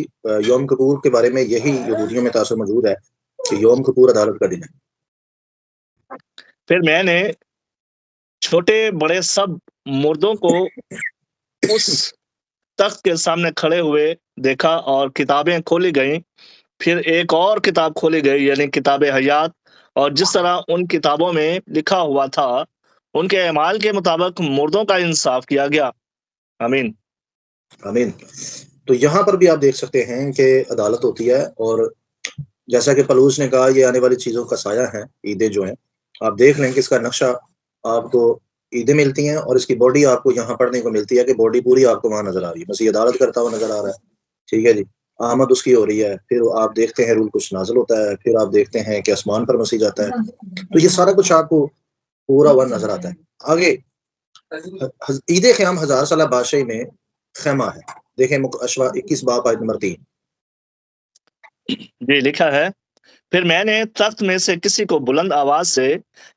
यौम किपुर के बारे में यही यहूदियों में तासर मौजूद है कि यौम किपुर अदालत का दिन है। फिर मैंने छोटे बड़े सब मुर्दों को उस तख्त के सामने खड़े हुए देखा और किताबें खोली गईं। फिर एक और किताब खोली गई, यानी किताबे हयात, और जिस तरह उन किताबों में लिखा हुआ था उनके अमाल के मुताबिक मुर्दों का इंसाफ किया गया। आमीन आमीन। तो यहाँ पर भी आप देख सकते हैं कि अदालत होती है, और जैसा कि पलूस ने कहा, ये आने वाली चीजों का साया है। ईदें जो हैं, आप देख लें कि इसका नक्शा आपको ईदें मिलती हैं और इसकी बॉडी आपको यहाँ पढ़ने को मिलती है कि बॉडी पूरी आपको वहां नजर आ रही है। मसीह अदालत करता हुआ नजर आ रहा है। ठीक है जी, आमद उसकी हो रही है। फिर आप देखते हैं रूल कुछ नाजिल होता है। फिर आप देखते हैं कि आसमान पर मसीह जाता है। तो ये सारा कुछ आपको पूरा हुआ नजर आता है। आगे ईद क़याम 1000 साल बादशाही में खेमा है। देखें अशवा 21 बाब आयत नंबर 3। जी लिखा है, फिर मैंने तख्त में से किसी को बुलंद आवाज से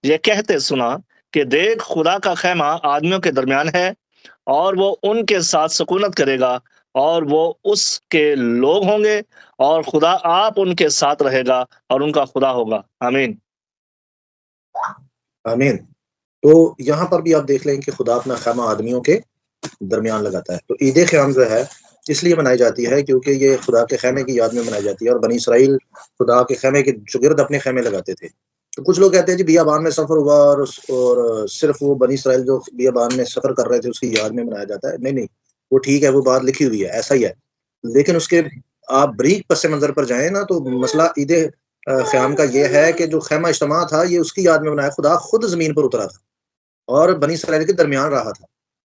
यह कहते सुना कि देख, खुदा का खेमा आदमियों के दरमियान है और वो उनके साथ सुकूनत करेगा और वो उसके लोग होंगे और खुदा आप उनके साथ रहेगा और उनका खुदा होगा। आमीन आमीन। तो यहाँ पर भी आप देख लें कि खुदा अपना खेमा आदमियों के दरमियान लगाता है। तो ईद क़याम जो है इसलिए मनाई जाती है क्योंकि ये खुदा के खेमे की याद में मनाई जाती है, और बनी इसराइल खुदा के खेमे के चुगिर्द अपने खेमे लगाते थे। तो कुछ लोग कहते हैं जी बियाबान में सफर हुआ और सिर्फ वो बनी इसराइल जो बियाबान में सफर कर रहे थे उसकी याद में मनाया जाता है। नहीं नहीं, वो ठीक है, वो बात लिखी हुई है, ऐसा ही है। लेकिन उसके आप बरीक पस मंजर पर जाएं ना, तो मसला ईद क़याम का ये है कि जो खेमा इज्तिमा था ये उसकी याद में बनाया। खुदा खुद जमीन पर उतरा था और बनी इसराइल के दरमियान रहा था।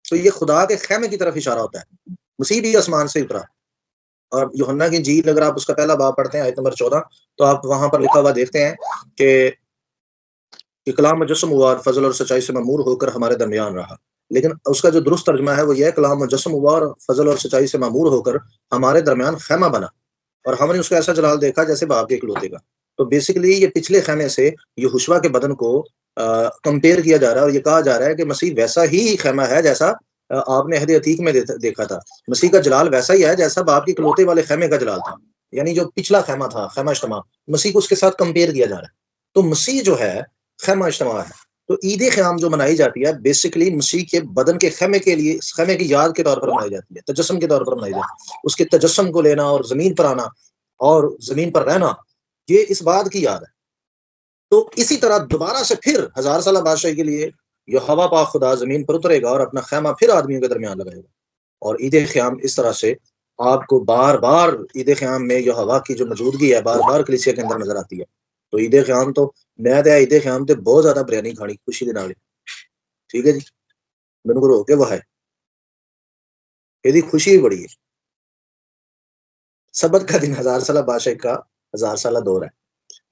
तो ये खुदा के खेमे की तरफ इशारा होता है। मसीह भी आसमान से उतरा। और यूहन्ना की इंजील अगर आप उसका पहला बाब पढ़ते हैं आयत नंबर 14, तो आप वहां पर लिखा हुआ देखते हैं कि कलाम मुजस्सम हुआ और फजल और सच्चाई से ममूर होकर हमारे दरमियान रहा। लेकिन उसका जो दुरुस्त तर्जमा है वो यह है, कलाम मुजस्सम हुआ और फजल और सच्चाई से ममूर होकर हमारे दरमियान खेमा बना और हमने उसका ऐसा जलाल देखा जैसे बाप के इकलौते का। तो बेसिकली ये पिछले खेमे से यहोशुआ के बदन को कंपेयर किया जा रहा है और ये कहा जा रहा है कि मसीह वैसा ही खेमा है जैसा आपने अहद अतीक में देखा था। मसीह का जलाल वैसा ही है जैसा बाप के इकलौते वाले खेमे का जलाल था, यानी जो पिछला खेमा था, खेमा इज्तिमा, मसीह को उसके साथ कंपेयर किया जा रहा है। तो मसीह जो है खेमा इज्तिमा है। तो ईद क़याम जो मनाई जाती है बेसिकली मसीह के बदन के खेमे के लिए, खेमे की याद के तौर पर मनाई जाती है, तजस्सुम के तौर पर मनाई जाती है। उसके तजस्सुम को लेना और ज़मीन पर आना और ज़मीन पर रहना, ये इस बात की याद है। तो इसी तरह दोबारा से फिर 1000 साल बादशाही के लिए यहोवा पाक खुदा ज़मीन पर उतरेगा और अपना खेमा फिर आदमियों के दरमियान लगाएगा। और ईद क़याम इस तरह से आपको बार-बार ईद क़याम में यहोवा की जो मौजूदगी है, बार-बार कलीसिया के अंदर नज़र आती है। तो ईद क़याम तो मैं तो ईद क़याम ते बहुत ज़्यादा बिरयानी खानी खुशी दे नाल। ठीक है जी, मैनू को रोक के वहा है, ਇਹਦੀ खुशी भी बड़ी है। सबत का दिन 1000 साल बादशाही का 1000 साल दौर है।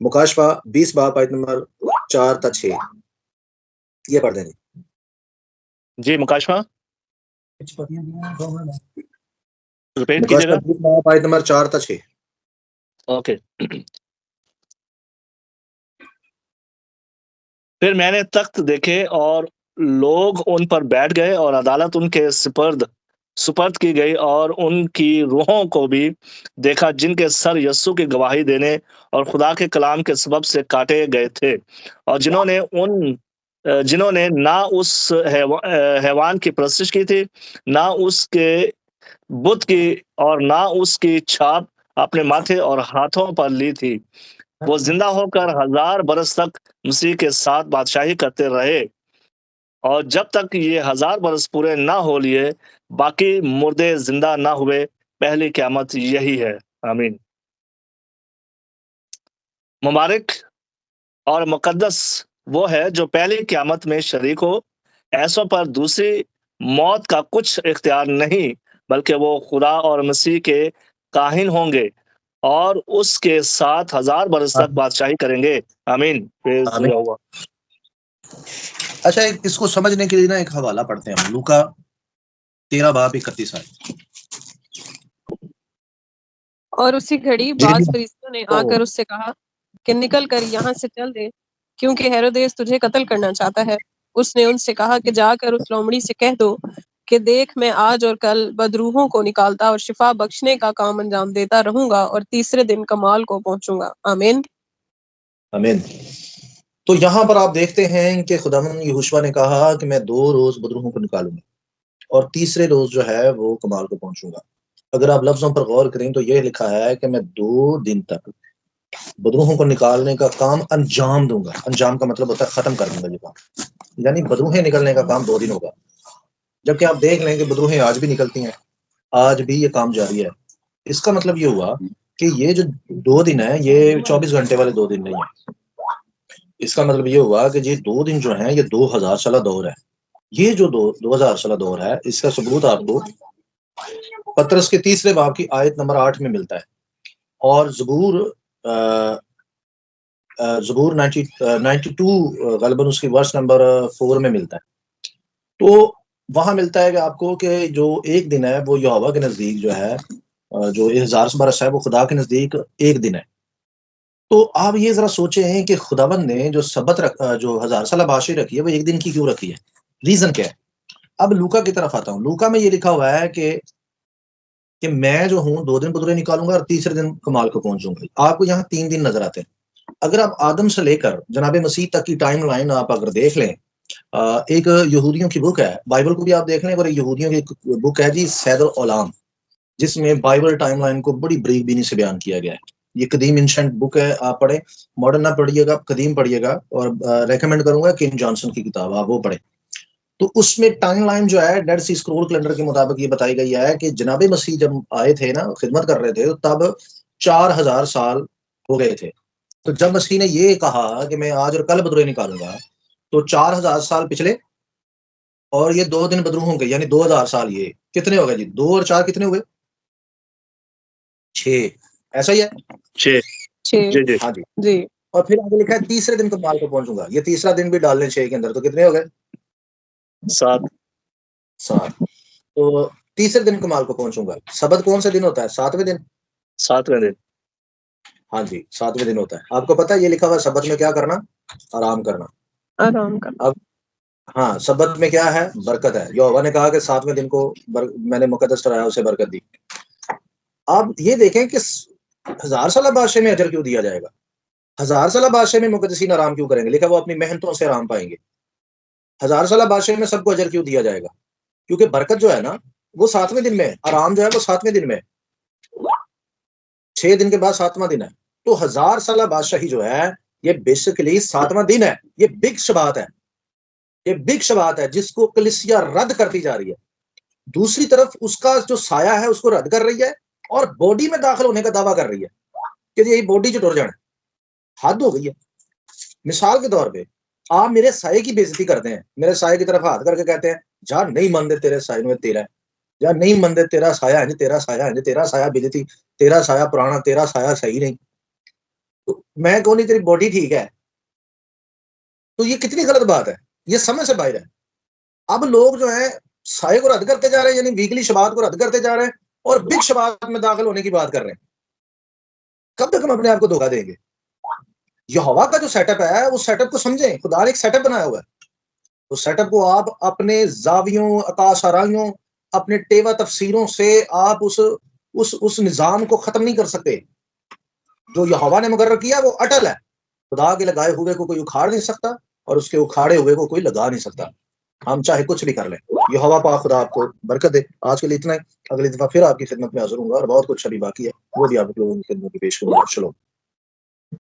मुकाशफा 20 बाब आयत नंबर 4 ता 6 ये पढ़ दें जी मुकाशफा रिपीट मुकाशफा कीजिएगा। 20 बाब आयत नंबर 4 ता 6 ओके। फिर मैंने तख्त देखे और लोग उन पर बैठ गए और अदालत उनके सुपर्द की गई और उनकी रूहों को भी देखा जिनके सर यस्सु की गवाही देने और खुदा के कलाम के सबब से काटे गए थे और जिन्होंने ना उस हैवान की परस्तिश की थी, ना उसके बुत की और ना उसकी छाप अपने माथे और हाथों पर ली थी। वो जिंदा होकर 1000 बरस तक मसीह के साथ बादशाही करते रहे और जब तक ये 1000 बरस पूरे ना हो लिए बाकी मुर्दे जिंदा ना हुए। पहली क़यामत यही है। आमीन। मुबारक और मुकद्दस वो है जो पहली क़यामत में शरीक हो। ऐसों पर दूसरी मौत का कुछ इख्तियार नहीं, बल्कि वो खुदा और मसीह के काहिन होंगे और उसके साथ 1000 बरस तक बादशाही करेंगे। आमीन। प्रेज़ आमीन। यहोवा। अच्छा, इसको समझने के लिए ना एक हवाला पढ़ते हैं हम, लूका 13 बाब 31 आयत। और उसी घड़ी बाज फरिश्तों ने आकर उससे कहा कि निकल कर यहाँ से चल दे, क्योंकि हेरोदेस तुझे कत्ल करना चाहता है। उसने उनसे कहा कि जाकर उस लोमड़ी से कह दो कि देख मैं आज और कल बदरूहों को निकालता और शिफा बख्शने का काम अंजाम देता रहूंगा और तीसरे दिन कमाल को पहुंचूंगा। आमीन। आमीन। तो यहाँ पर आप देखते हैं कि खुदावंद यहोशुआ ने कहा कि मैं 2 रोज बदरूहों को निकालूंगा और तीसरे रोज जो है वो कमाल को पहुंचूंगा। अगर आप लफ्जों पर गौर करें तो ये लिखा है कि मैं 2 दिन तक बदरूहों को निकालने का काम अंजाम दूंगा। अंजाम का मतलब होता है खत्म कर दूंगा ये काम, यानी बदरूहें निकलने का काम 2 दिन होगा। जबकि आप देख लें कि बदरूहें आज भी निकलती हैं, आज भी ये काम जारी है। इसका मतलब ये हुआ कि ये जो 2 दिन है ये 24 घंटे वाले 2 दिन नहीं है। इसका मतलब ये हुआ कि ये 2 दिन जो है ये 2000 साल दौर है। ये जो 2000 साल दौर है इसका सबूत आपको पतरस के 3 बाब की आयत नंबर 8 में मिलता है और ज़बूर 92 गलबन उसकी वर्स नंबर 4 में मिलता है। तो वहां मिलता है कि आपको कि जो एक दिन है वो यहोवा के नजदीक जो है जो 1000 बरस है वो खुदा के नजदीक एक दिन है। तो आप ये जरा सोचें कि खुदाबंद ने जो जो 1000 साल बादशाही रखी है वो एक दिन की क्यों रखी है, रीजन क्या है। अब लूका की तरफ आता हूँ। लूका में ये लिखा हुआ है कि मैं जो हूँ 2 दिन बदरूहें निकालूंगा और तीसरे दिन कमाल को पहुंचूंगा। आपको यहाँ 3 दिन नजर आते हैं। अगर आप आदम से लेकर जनाब मसीह तक की टाइम लाइन आप अगर देख लें, एक यहूदियों की बुक है, बाइबल को भी आप देख लें, और यहूदियों की बुक है जी सैदुल औलाम, जिसमें बाइबल टाइमलाइन को बड़ी ब्रीफ बीनी से बयान किया गया है। ये कदीम एंशंट बुक है, आप पढ़ें, मॉडर्न ना पढ़िएगा, कदीम पढ़िएगा। और रेकमेंड करूंगा किंग जॉनसन की किताब आप वो पढ़ें। तो उसमें टाइमलाइन जो है डेड सी स्क्रॉल कैलेंडर के मुताबिक ये बताई गई है कि जनाब मसीह जब आए थे ना, खिदमत कर रहे थे, तो तब 4000 साल हो गए थे। तो जब मसीह ने ये कहा कि मैं आज और कल बदरूहें निकालूंगा, तो 4000 साल पिछले और ये 2 दिन बदरूह होंगे, यानी 2000 साल। ये कितने हो गए जी? 2 और 4 कितने हुए? 6। ऐसा ही है 6। जी जी हाँ जी। जी। और फिर आगे लिखा है तीसरे दिन कमाल को पहुंचूंगा। ये तीसरा दिन भी डाल लें 6 के अंदर, तो कितने हो गए? 7। तो तीसरे दिन कमाल को पहुंचूंगा। सबत कौन सा दिन होता है? 7वें दिन। 7वें दिन। हाँ जी, 7वें दिन होता है। आपको पता है ये लिखा हुआ सबत में क्या करना? आराम करना। आराम करना। अब हाँ, सबत में क्या है? बरकत है। यहोवा ने कहा कि 7वें दिन को मैंने मुकद्दस ठहराया, उसे बरकत दी। आप ये देखें कि 1000 साल बादशाह में अजर क्यों दिया जाएगा? 1000 साल बादशाह में मुकद्दसीन आराम क्यों करेंगे? लिखा वो अपनी मेहनतों से आराम पाएंगे। 1000 साल बादशाही में सबको अजर क्यों दिया जाएगा? क्योंकि बरकत जो है ना वो 7वें दिन में है, आराम जो है वो 7वें दिन में है, 6 दिन के बाद 7वां दिन है। तो 1000 साल बादशाही जो है ये बेसिकली 7वां दिन है। ये बिग शबात है, ये बिग शबात है जिसको कलीसिया रद्द करती जा रही है। दूसरी तरफ उसका जो साया है उसको रद्द कर रही है और बॉडी में दाखिल होने का दावा कर रही है कि यही बॉडी जो टुर जाना। हद हो गई है। मिसाल के तौर पे आप मेरे साये की बेइज्जती करते हैं, मेरे साये की तरफ हाथ करके कहते हैं जा नहीं मानते तेरे साये में तेरा है, या नहीं मानते तेरा साया है, तेरा साया है, तेरा साया बेइज्जती, तेरा साया पुराना, तेरा साया सही नहीं। तो मैं कहूँ नहीं तेरी बॉडी ठीक है, तो ये कितनी गलत बात है, ये समझ से बाहर है। अब लोग जो है साये को रद्द करते जा रहे हैं, यानी वीकली शबात को रद्द करते जा रहे हैं और बिग शबात में दाखिल होने की बात कर रहे हैं। कब तक हम अपने आप को धोखा देंगे? यहोवा का जो सेटअप है उस सेटअप को समझें। खुदा ने एक सेटअप बनाया हुआ है, उस सेटअप को आप अपने जावियों, अताशाराइयों, अपने टेवा तफसीरों से आप उस निजाम को खत्म नहीं कर सकते। जो यहोवा ने मुकर्रर किया वो अटल है। खुदा के लगाए हुए को कोई उखाड़ नहीं सकता और उसके उखाड़े हुए को कोई लगा नहीं सकता, हम चाहे कुछ भी कर लें। यहोवा पाक खुदा आपको बरकत दे। आज के लिए इतना ही, अगली दफा फिर आपकी खिदमत में हाजिर होऊंगा और बहुत कुछ अभी बाकी है, वो भी आप लोगों की खिदमत में पेश करूंगा। चलो।